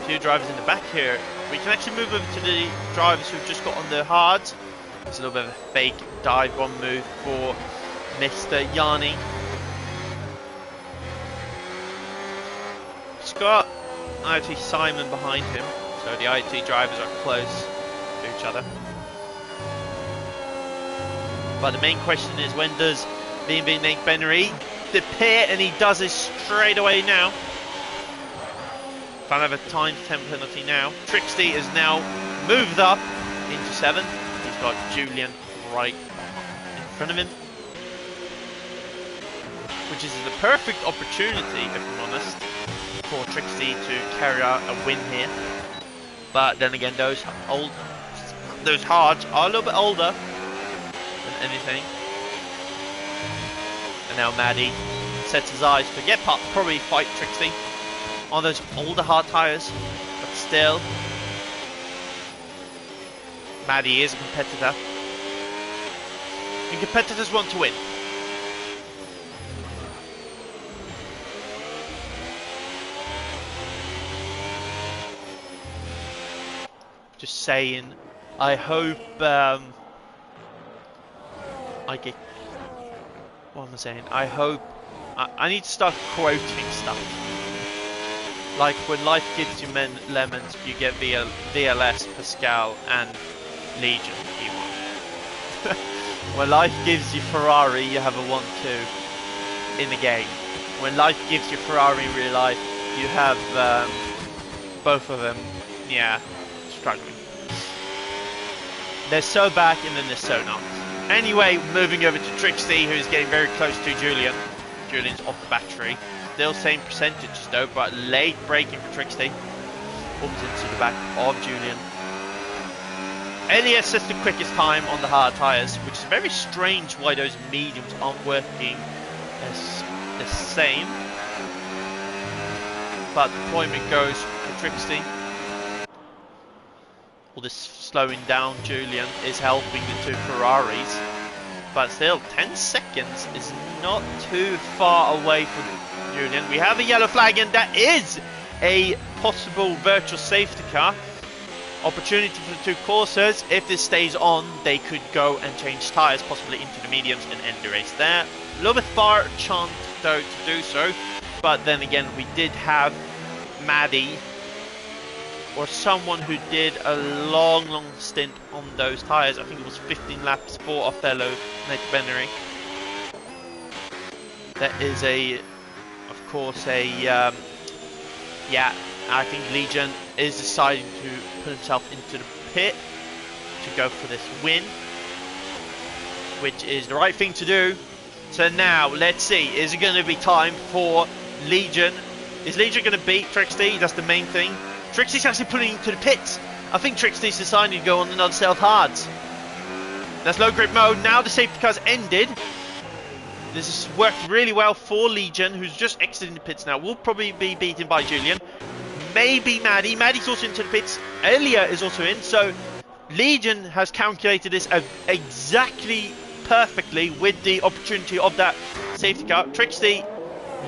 Few drivers in the back here. We can actually move over to the drivers who've just got on their hards. It's a little bit of a fake dive bomb move for Mr. Yanni. He's got IoT Simon behind him, so the IoT drivers are close to each other. But the main question is, when does B&B Nate Bennery depart? And he does it straight away now. Can't have a time temp penalty now. Trixie is now moved up into 7th. He's got Julian right in front of him, which is the perfect opportunity, if I'm honest, for Trixie to carry out a win here. But then again, those old those hards are a little bit older than anything. And now Maddie sets his eyes to get probably fight Trixie on those older hard tyres, but still, Maddie is a competitor, and competitors want to win. Just saying, I hope I get. What am I saying? I hope I need to start quoting stuff. Like when life gives you lemons, you get VLS, Pascal, and Legion. When life gives you Ferrari, you have a 1-2 in the game. When life gives you Ferrari in real life, you have both of them. Yeah, struggling. They're so back and then they're so not. Anyway, moving over to Trixie, who's getting very close to Julian. Julian's off the battery. Still same percentages though, but late braking for Trixie. Comes into the back of Julian. Elias is the quickest time on the hard tyres, which is very strange why those mediums aren't working as the same. But deployment goes for Trixie. All this slowing down Julian is helping the two Ferraris, but still 10 seconds is not too far away from Julian. We have a yellow flag, and that is a possible virtual safety car opportunity for the two coursers. If this stays on, they could go and change tyres possibly into the mediums and end the race there. A little bit far chance though to do so, but then again we did have Maddie or someone who did a long stint on those tyres. I think it was 15 laps for our fellow Nick Bennery. That is of course yeah, I think Legion is deciding to put himself into the pit to go for this win, which is the right thing to do. So now, let's see, is it going to be time for Legion? Is Legion going to beat Trixie? That's the main thing. Trixie's actually putting into the pits. I think Trixie's deciding to go on another set of hards. That's low grip mode. Now the safety car's ended. This has worked really well for Legion, who's just exiting the pits now. Will probably be beaten by Julian. Maybe Maddie. Maddie's also into the pits. Elia is also in. So Legion has calculated this exactly perfectly with the opportunity of that safety car. Trixie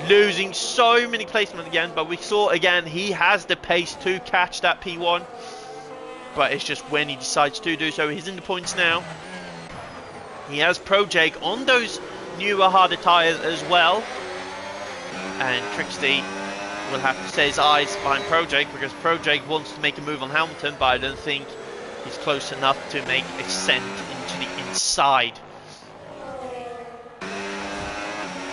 losing so many placements again, but we saw again he has the pace to catch that P1, but it's just when he decides to do so. He's in the points now. He has Pro Jake on those newer harder tyres as well, and Trixie will have to set his eyes behind Pro Jake because Pro Jake wants to make a move on Hamilton, but I don't think he's close enough to make a scent into the inside.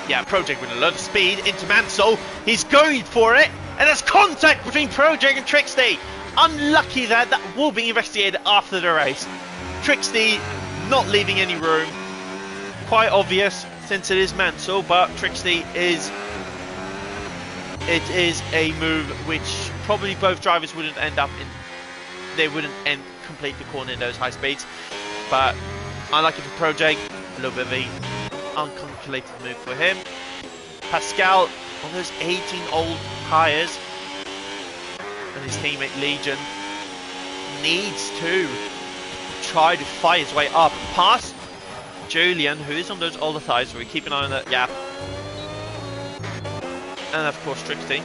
Yeah, Pro Jake with a lot of speed into Mansell. He's going for it, and there's contact between Pro Jake and Trixie. Unlucky that will be investigated after the race. Trixie not leaving any room. Quite obvious since it is Mansell, but Trixie is a move which probably both drivers wouldn't end up in. They wouldn't complete the corner in those high speeds. But unlucky for Pro Jake, a little bit of a uncalculated move for him. Pascal on those 18 old tyres, and his teammate Legion needs to try to fight his way up past Julian, who is on those older tyres, so we keep an eye on that gap. And of course Trixie.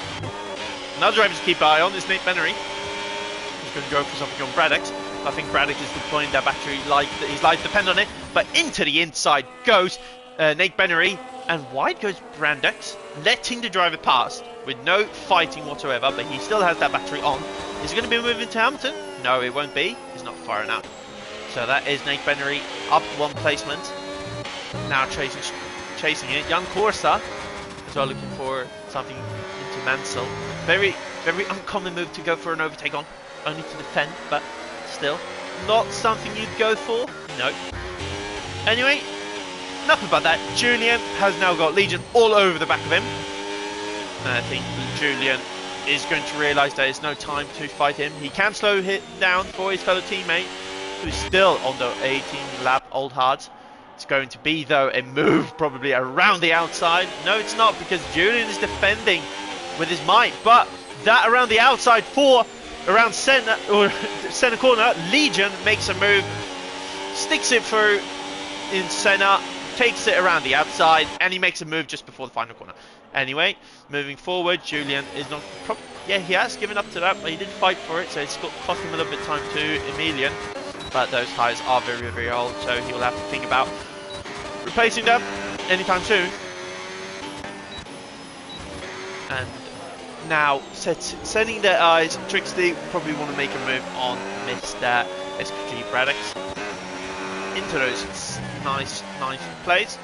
Another driver to keep an eye on is Nate Bennery. He's going to go for something on Braddock. I think Braddock is deploying that battery like his life depends on it, but into the inside goes Nate Bennery, and wide goes Brandex, letting the driver pass with no fighting whatsoever, but he still has that battery on. Is it going to be moving to Hamilton? No, it won't be. He's not far enough. So that is Nate Bennery up one placement. Now chasing it. Young Corsa as well, looking for something into Mansell. Very uncommon move to go for an overtake on, only to defend, but still not something you'd go for. No. Anyway, enough about that. Julian has now got Legion all over the back of him, and I think Julian is going to realise that it's no time to fight him. He can slow him down for his fellow teammate, who's still on the 18 lap old hards. It's going to be, though, a move probably around the outside. No, it's not, because Julian is defending with his might. But that around the outside for around center or center corner, Legion makes a move, sticks it through in center, takes it around the outside, and he makes a move just before the final corner. Anyway, moving forward, Julian is not... yeah, he has given up to that, but he did fight for it, so it's cost him a little bit of time to Emilian. But those tyres are very, very old, so he'll have to think about replacing them anytime soon. And now, setting their eyes, Trixie probably want to make a move on Mr. SPG Braddock into those nice plays.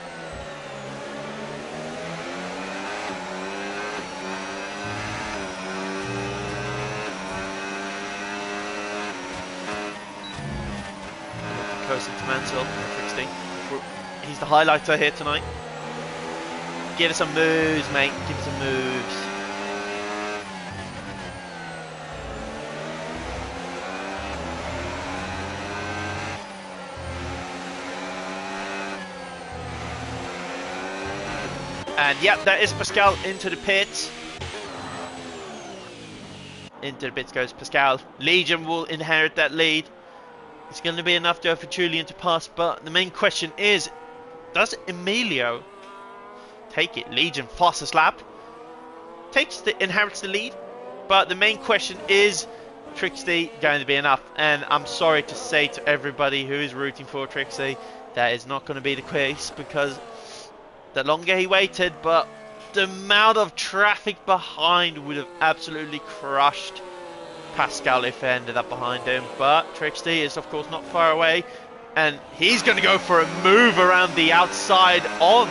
Coasting to Mansell, Trixie. He's the highlighter here tonight. Give us some moves, mate. Give us some moves. And yep, that is Pascal into the pits. Into the pits goes Pascal. Legion will inherit that lead. It's going to be enough though for Julian to pass, but the main question is, does Emilio take it? Legion fastest lap. Inherits the lead, but the main question is, Trixie going to be enough? And I'm sorry to say to everybody who is rooting for Trixie, that is not going to be the case, because the longer he waited, but the amount of traffic behind would have absolutely crushed Pascal if he ended up behind him. But Trixie is of course not far away, and he's going to go for a move around the outside on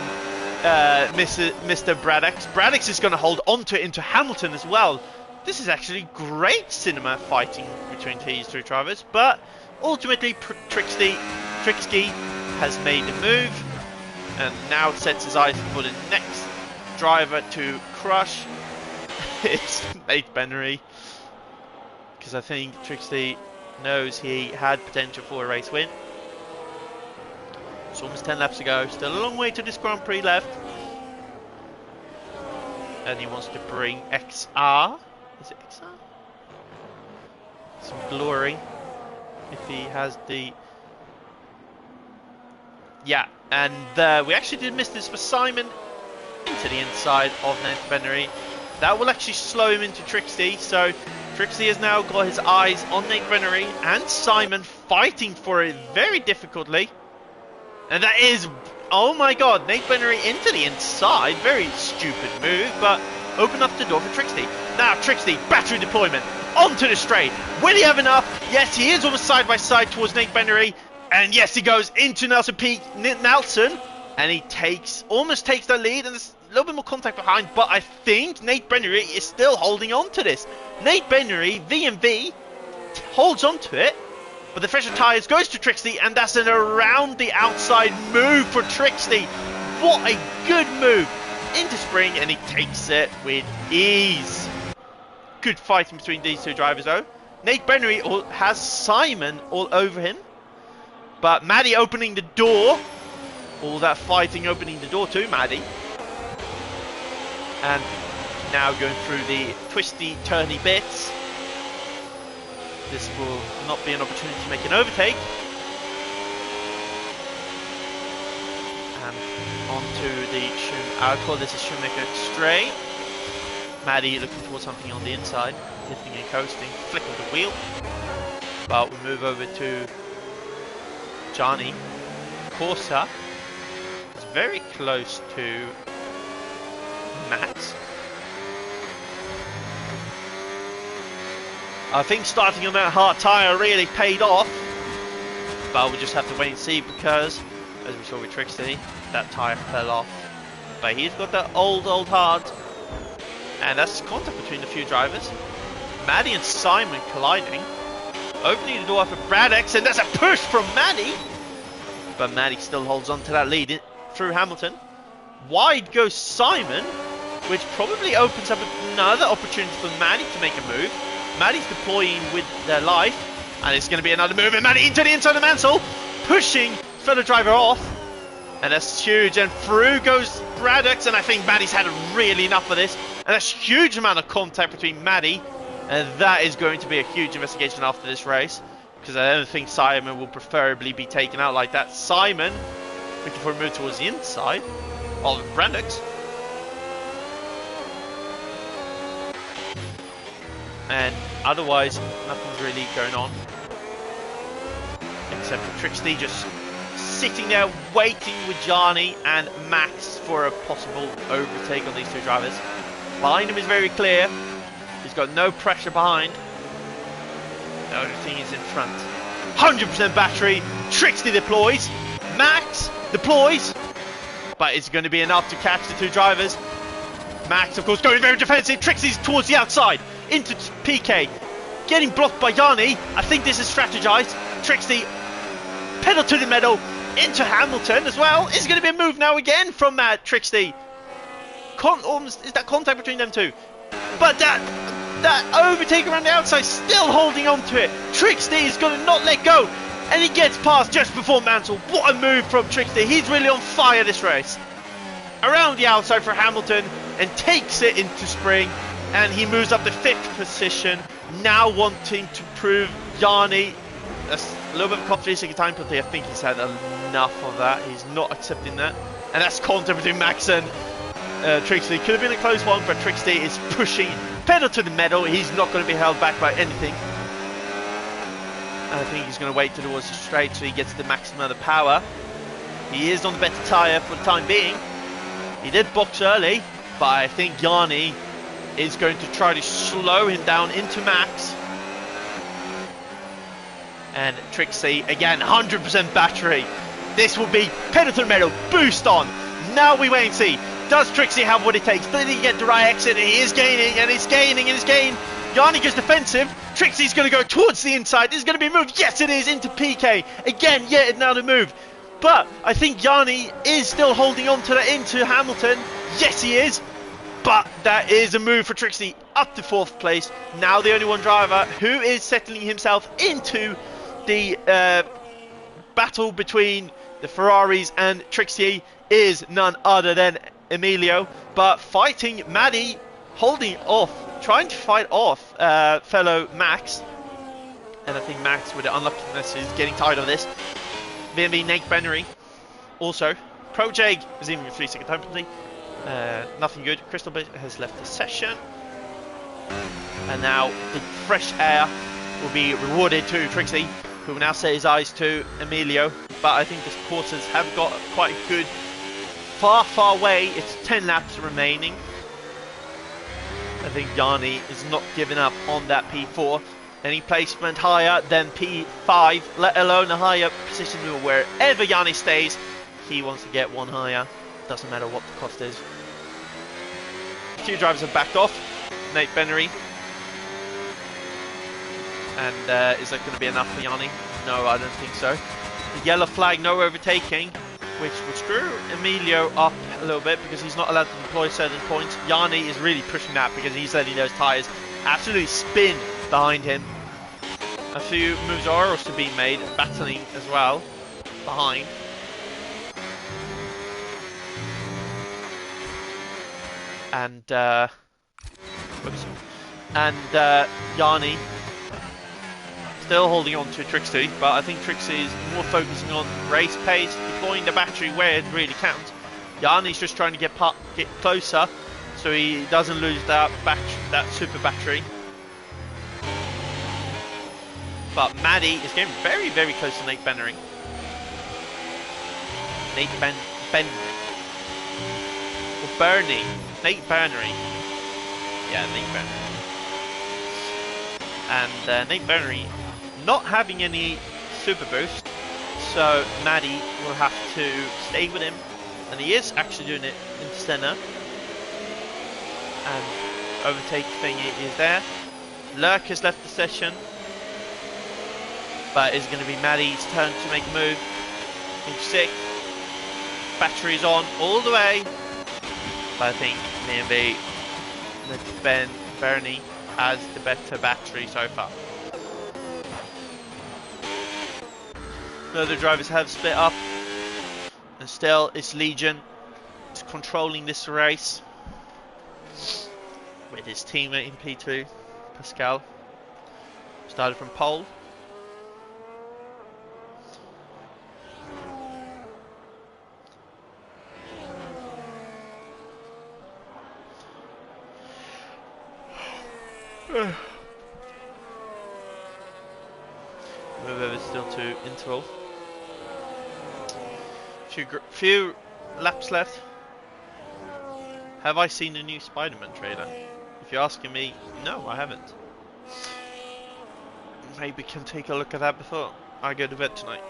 Mr. Braddock. Braddock is going to hold on to it into Hamilton as well. This is actually great cinema fighting between these two drivers, but ultimately Trixie has made the move, and now sets his eyes for the next driver to crush. It's Nate Bennery, because I think Trixie knows he had potential for a race win. It's almost 10 laps to go, still a long way to this Grand Prix left. And he wants to bring XR, is it XR? Some glory, if he has the... Yeah, and we actually did miss this for Simon into the inside of Nathan Bennery. That will actually slow him into Trixie, so Trixie has now got his eyes on Nate Bennery and Simon fighting for it very difficultly. And that is, oh my god, Nate Bennery into the inside. Very stupid move, but open up the door for Trixie. Now Trixie, battery deployment, onto the straight. Will he have enough? Yes, he is almost side by side towards Nate Bennery. And yes, he goes into Nelson and he almost takes the lead, and there's a little bit more contact behind, but I think Nate Bennery is still holding on to this. Nate Bennery, V&V, holds on to it, but the fresher tyres goes to Trixie, and that's an around the outside move for Trixie. What a good move into spring, and he takes it with ease. Good fighting between these two drivers though. Nate Bennery has Simon all over him, but Maddie opening the door. All that fighting opening the door to Maddie. And now going through the twisty, turny bits. This will not be an opportunity to make an overtake. And onto the I'll call this a Shoemaker straight. Maddie looking for something on the inside, lifting and coasting, flick of the wheel. But we move over to Johnny Corsa. It's very close to Matt. I think starting on that hard tyre really paid off, but we'll just have to wait and see, because as we saw with Trixie, that tyre fell off. But he's got that old hard, and that's contact between the few drivers. Maddie and Simon colliding, opening the door for Braddock, and there's a push from Maddie, but Maddie still holds on to that lead through Hamilton. Wide goes Simon, which probably opens up another opportunity for Maddie to make a move. Maddie's deploying with their life, And it's going to be another move, and Maddie into the inside of Mansell, pushing fellow driver off. And that's huge, and through goes Braddock, and I think Maddie's had really enough of this. And that's a huge amount of contact between Maddie, and that is going to be a huge investigation after this race, because I don't think Simon will preferably be taken out like that. Simon looking for a move towards the inside of Braddock's. And otherwise, nothing's really going on, except for Trixie just sitting there waiting with Gianni and Max for a possible overtake on these two drivers. Behind him is very clear. He's got no pressure behind. The only thing is in front. 100% battery. Trixie deploys. Max deploys. But it's going to be enough to catch the two drivers. Max, of course, going very defensive. Trixie's towards the outside. Into PK. Getting blocked by Gianni. I think this is strategized. Trixie, pedal to the metal. Into Hamilton as well. Is going to be a move now again from Trixie. Is that contact between them two? But that overtake around the outside, still holding on to it. Trixie is going to not let go. And he gets past just before Mansell. What a move from Trixie. He's really on fire this race. Around the outside for Hamilton and takes it into spring. And he moves up to 5th position. Now wanting to prove Gianni a little bit of confidence in time penalty. I think he's had enough of that. He's not accepting that. And that's contact between Max and Trixie. Could have been a close one, but Trixie is pushing pedal to the metal. He's not going to be held back by anything. And I think he's going to wait towards the straight so he gets the maximum amount of power. He is on the better tyre for the time being. He did box early, but I think Gianni is going to try to slow him down into Max. And Trixie, again, 100% battery. This will be pedal to the metal, boost on. Now we wait and see. Does Trixie have what it takes? Does he get the right exit? He is gaining, and he's gaining, and he's gaining. Gianni goes defensive. Trixie's going to go towards the inside. This is going to be a move. Yes, it is, into PK. Again, yet another move. But I think Gianni is still holding on to that into Hamilton. Yes, he is. But that is a move for Trixie up to 4th place. Now the only one driver who is settling himself into the battle between the Ferraris and Trixie is none other than Emilio. But fighting Maddie, holding off, trying to fight off fellow Max. And I think Max, with the unluckiness, is getting tired of this. BMB Nate Bennery also. Pro Jag is even a 3-second time penalty. Nothing good. Crystal Bit has left the session. And now the fresh air will be rewarded to Trixie, who will now set his eyes to Emilio. But I think the quarters have got quite good, far away. It's 10 laps remaining. I think Gianni is not giving up on that P4. Any placement higher than P5, let alone a higher position wherever Gianni stays, he wants to get one higher. Doesn't matter what the cost is. A few drivers have backed off. Nate Bennery. And is that going to be enough for Gianni? No, I don't think so. The yellow flag, no overtaking, which will screw Emilio up a little bit because he's not allowed to deploy certain points. Gianni is really pushing that because he's letting those tyres absolutely spin behind him. A few moves are also being made, battling as well behind. And Gianni still holding on to Trixie, but I think Trixie is more focusing on race pace, deploying the battery where it really counts. Gianni's just trying to get closer so he doesn't lose that super battery. But Maddie is getting very, very close to Nate Bennery. Nate Bernie. Nate Bernery. Yeah, Nate Bernery. And Nate Bernery not having any super boost, so Maddie will have to stay with him. And he is actually doing it in Senna. And overtake thingy is there. Lurk has left the session. But it's going to be Maddie's turn to make a move. In 6th. Battery's on all the way. But I think BMB, Bernie has the better battery so far. The other drivers have split up, and still it's Legion is controlling this race with his teammate in P2, Pascal. Started from pole. Move still to interval. Few laps left. Have I seen the new Spider-Man trailer? If you're asking me, no, I haven't. Maybe can take a look at that before I go to bed tonight.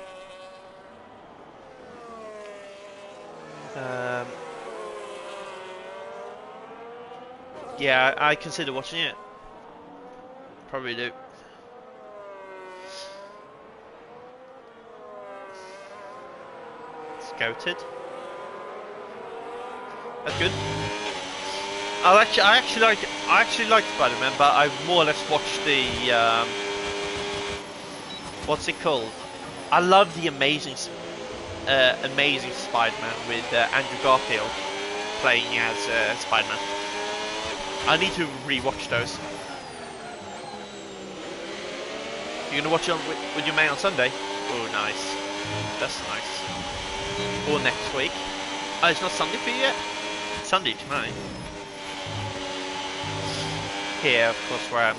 Yeah, I consider watching it. Probably do. Scouted. That's good. I actually like Spider-Man, but I've more or less watched the what's it called? I love the Amazing Spider-Man with Andrew Garfield playing as Spider-Man. I need to re-watch those. You're gonna watch it with your mate on Sunday? Oh, nice. That's nice. Or next week. Oh, it's not Sunday for you yet? It's Sunday tonight. Here, of course, where I'm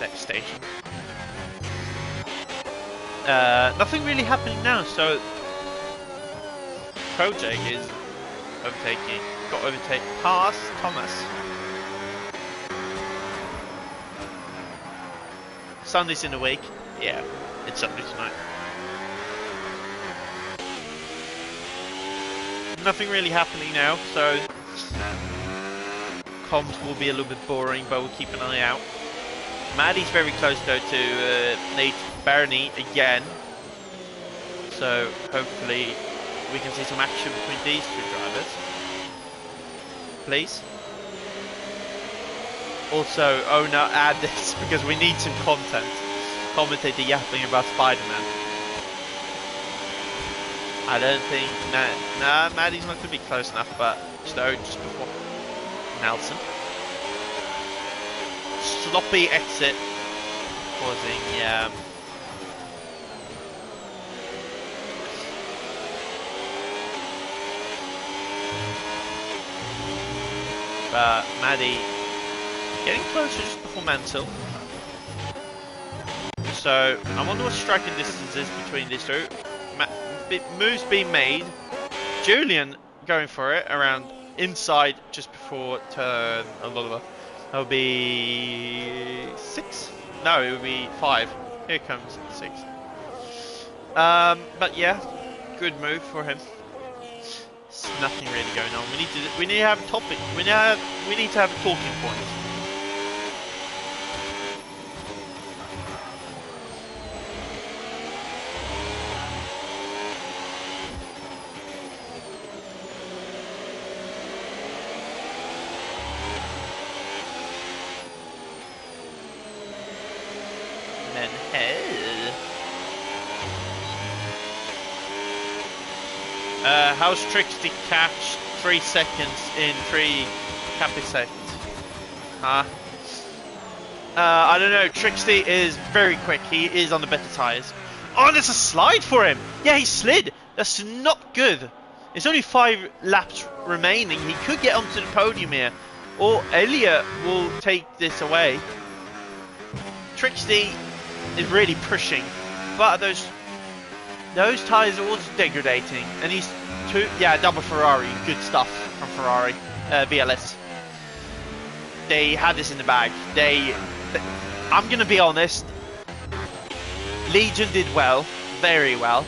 next station. Nothing really happening now, so Project is got overtaken past Thomas. Sunday's in the week. Yeah, it's Sunday tonight. Nothing really happening now, so comms will be a little bit boring, but we'll keep an eye out. Maddie's very close though to Nate Barney again, so hopefully we can see some action between these two drivers. Please. Also, owner, add this because we need some content. Commentator yapping about Spider-Man. I don't think... Nah, Maddie's not going to be close enough, but Stowe just before Nelson. Sloppy exit causing... but Maddie getting closer just before Mansell. So I wonder what striking distance is between these two. Moves being made. Julian going for it around inside just before turn. That'll be 6. No, it would be 5. Here comes 6. But yeah, good move for him. There's nothing really going on. We need to have a topic. We need to have a talking point. How's Trixty catch 3 seconds in 3 capisect? Huh? I don't know. Trixty is very quick. He is on the better tyres. Oh, there's a slide for him. Yeah, he slid. That's not good. It's only 5 laps remaining. He could get onto the podium here. Or Elliot will take this away. Trixty is really pushing. But those tyres are also degrading. And he's double Ferrari. Good stuff from Ferrari. VLS. They had this in the bag. I'm going to be honest. Legion did well. Very well.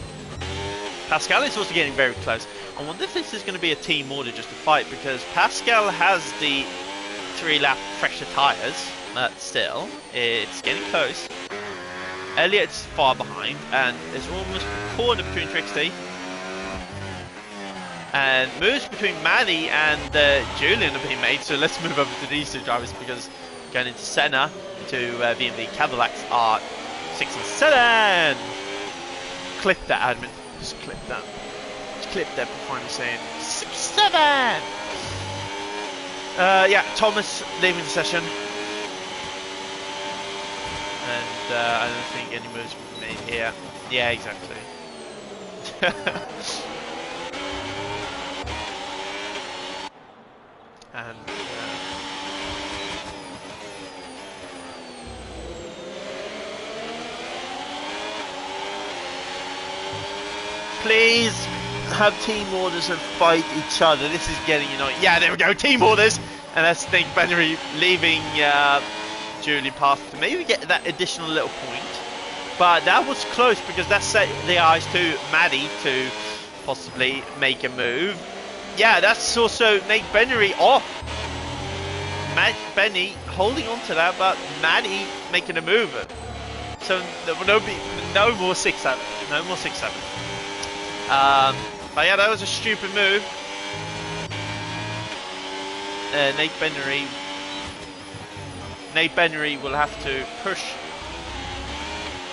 Pascal is also getting very close. I wonder if this is going to be a team order just to fight. Because Pascal has the 3-lap fresher tyres. But still, it's getting close. Elliot's far behind. And there's almost a corner between Trixty. And moves between Maddie and Julian are being made. So let's move over to these two drivers because going into Senna, into VMV Cadillacs are 6 and 7. clip that, admin. Just clip that. Just clip that before I'm saying 67. Yeah, Thomas leaving the session. And I don't think any moves will be made here. Yeah, exactly. And please have team orders and fight each other. This is getting annoying. Yeah, there we go, team orders. And that's Nick Bennery leaving Julian past to maybe get that additional little point. But that was close because that set the eyes to Maddie to possibly make a move. Yeah, that's also Nate Bennery off. Benny holding on to that, but Maddie making a move. So no more 6-7. No more 6-7. But yeah, that was a stupid move. Nate Bennery will have to push.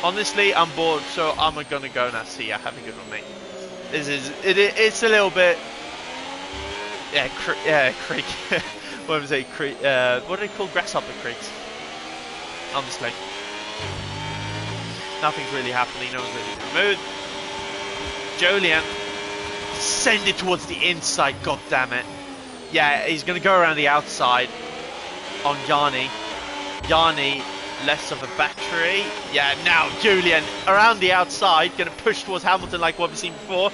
Honestly, I'm bored, so I'm gonna go now. See ya. Have a good one, mate. It's a little bit. Yeah, creek. What was it? Creek. What do they call grasshopper creeks? Honestly, nothing's really happening. No one's really doing a move. Jolien, send it towards the inside. God damn it! Yeah, he's gonna go around the outside on Yanni. Yanni, less of a battery. Yeah, now Julian around the outside, gonna push towards Hamilton like what we've seen before.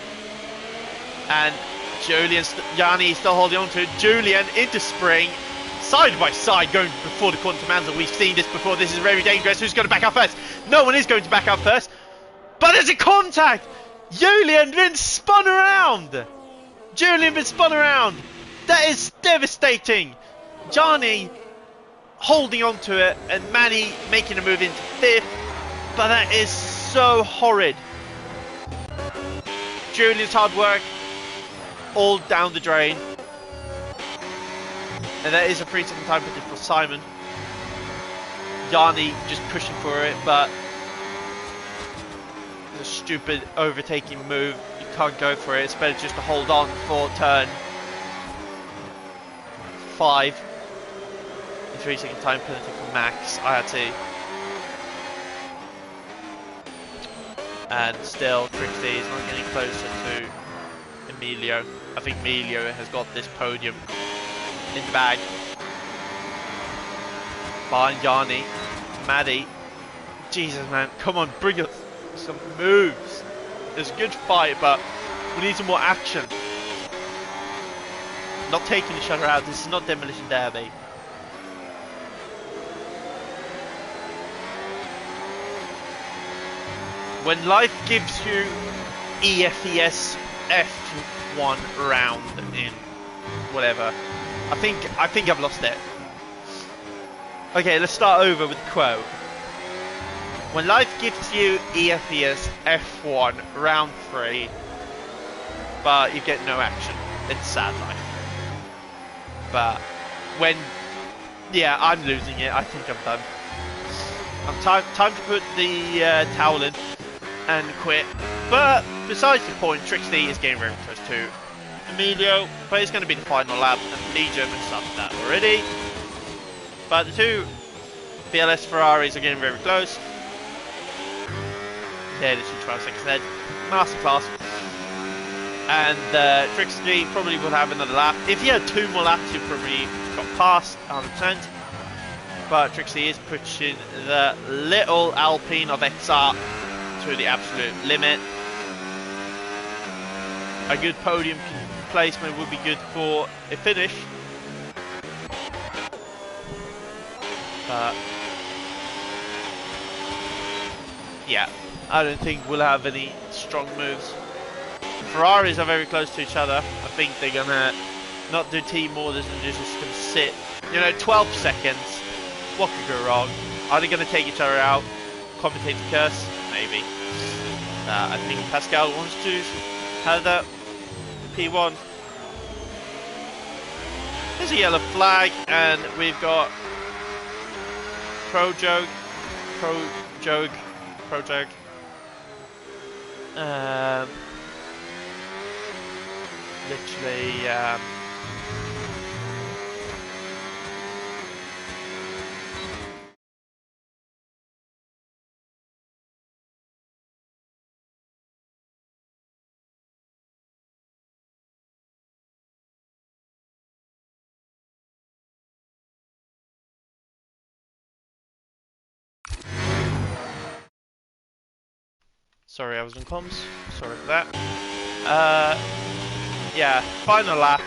And Yanni still holding on to it. Julian into spring, side by side, going before the corner to Mansell. We've seen this before. This is very dangerous. Who's going to back out first? No one is going to back out first. But there's a contact. Julian been spun around. That is devastating. Johnny holding on to it, and Manny making a move into 5th. But that is so horrid. Julian's hard work all down the drain. And that is a 3-second time penalty for Simon. Yanni just pushing for it, but the stupid overtaking move. You can't go for it. It's better just to hold on for turn 5. The 3-second time penalty for Max, IRT. And still, Trixie is not getting closer to Emilio. I think Emilio has got this podium in the bag. Behind Yanni, Maddie. Jesus, man, come on, bring us some moves. It's a good fight, but we need some more action. Not taking each other out. This is not Demolition Derby. When life gives you EFES F1 round in whatever, I think I've lost it. Okay, let's start over with the quote. When life gives you EFES F1 round 3, but you get no action, it's sad life. But when, yeah, I'm losing it. I think I'm done. Time to put the towel in and quit. But besides the point, Trixie is getting very close to Emilio, but it's going to be the final lap, and Lee German started that already. But the two BLS Ferraris are getting very close. Yeah, this is 12 seconds ahead. Masterclass. And Trixie probably will have another lap. If he had 2 more laps, he'd probably got past 100%. But Trixie is pushing the little Alpine of XR to the absolute limit. A good podium placement would be good for a finish. But yeah, I don't think we'll have any strong moves. Ferraris are very close to each other. I think they're gonna not do team orders and just gonna sit. 12 seconds. What could go wrong? Are they gonna take each other out? Commentate the curse? Maybe. I think Pascal wants to have that P1. There's a yellow flag, and we've got Projog. Um, literally. Sorry, I was on comms. Sorry for that. Yeah, final lap.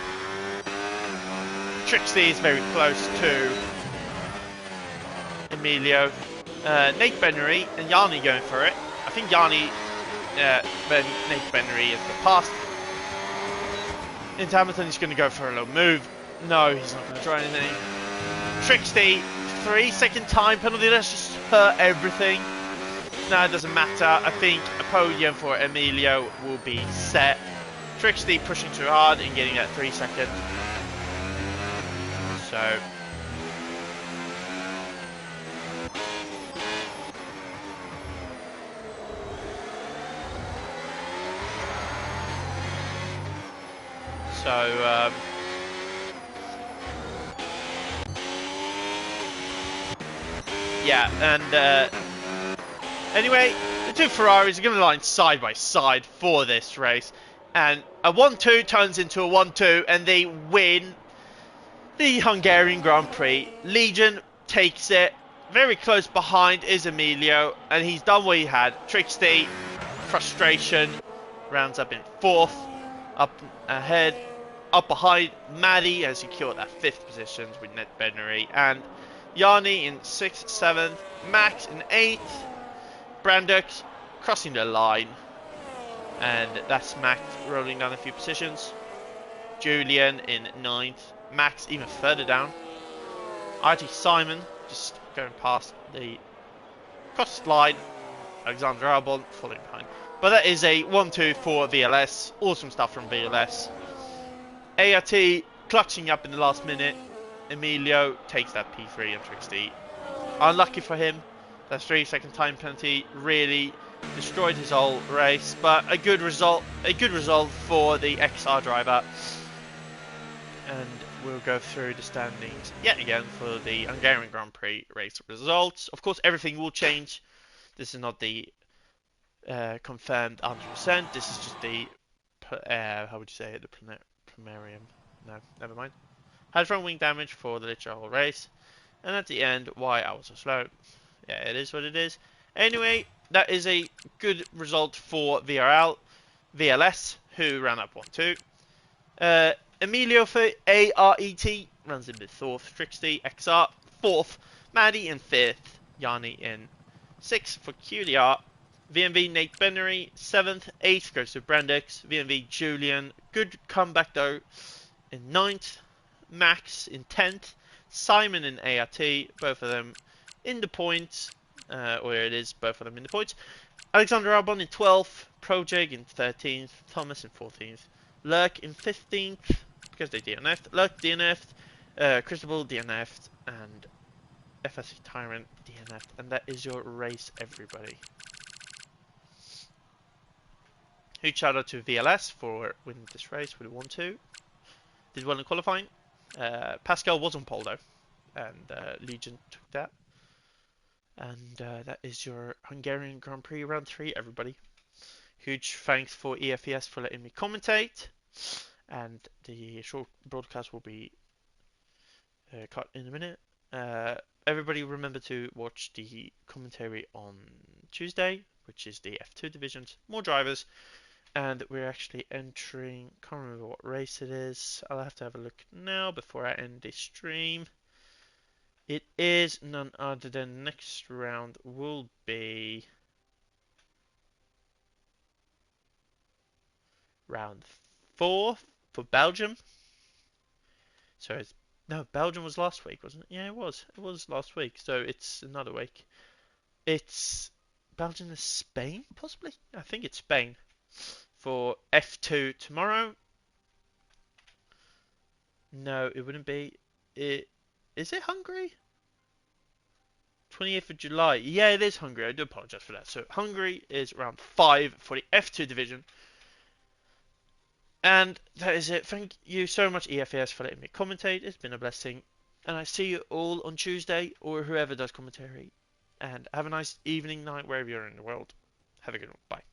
Trixie is very close to Emilio. Nate Bennery and Yanni going for it. I think Yanni, Nate Bennery is the pass. Into Hamilton, he's going to go for a little move. No, he's not going to try anything. Trixie, 3-second time penalty. Let's just hurt everything. No, it doesn't matter. I think a podium for Emilio will be set. Trixie pushing too hard and getting that 3 second. So. Yeah, and anyway, the two Ferraris are going to line side by side for this race. And a 1-2 turns into a 1-2 and they win the Hungarian Grand Prix. Legion takes it. Very close behind is Emilio, and he's done what he had. Trixie, frustration, rounds up in 4th. Up ahead, up behind, Maddie has secured that 5th position with Nate Bennery. And Yanni in 6th, 7th. Max in 8th. Brandux crossing the line. And that's Max rolling down a few positions. Julian in 9th. Max even further down. RT Simon just going past the cross line. Alexander Albon falling behind. But that is a 1-2 for VLS. Awesome stuff from VLS. ART clutching up in the last minute. Emilio takes that P3 and Trixie. Unlucky for him. That 3-second time penalty really destroyed his whole race, but a good result for the XR driver. And we'll go through the standings yet again for the Hungarian Grand Prix race results. Of course, everything will change. This is not the confirmed 100%. This is just the how would you say it? The primarium. No, never mind. Had front wing damage for the literal race, and at the end, why I was so slow. Yeah, it is what it is. Anyway, that is a good result for VLS, who ran up 1-2. Emilio for ARET runs in 4th. Trixie XR 4th. Maddie in 5th. Yanni in 6th for QDR. VMV Nate Bennery 7th. 8th goes to Brandix. VMV Julian. Good comeback though in 9th. Max in 10th. Simon in ART. Both of them in the points. Where it is, both of them in the points. Alexander Albon in 12th. Projig in 13th. Thomas in 14th. Lurk in 15th. Because they DNF'd. Lurk DNF'd. Cristobal DNF'd. And FSC Tyrant DNF'd. And that is your race, everybody. Huge shout out to VLS for winning this race with a 1-2. Did well in qualifying. Pascal was on pole though. And Legion took that. And that is your Hungarian Grand Prix round 3, everybody. Huge thanks for EFES for letting me commentate. And the short broadcast will be cut in a minute. Everybody remember to watch the commentary on Tuesday, which is the F2 divisions. More drivers. And we're actually entering, can't remember what race it is. I'll have to have a look now before I end the stream. It is none other than next round will be round 4 for Belgium. So it's no, Belgium was last week, wasn't it? Yeah, it was. It was last week. So it's another week. It's Belgium and Spain, possibly. I think it's Spain for F2 tomorrow. No, it wouldn't be. Is it Hungary? 28th of July. Yeah, it is Hungary. I do apologize for that. So Hungary is round 5 for the F2 division. And that is it. Thank you so much, EFES, for letting me commentate. It's been a blessing. And I see you all on Tuesday, or whoever does commentary. And have a nice evening, night, wherever you're in the world. Have a good one. Bye.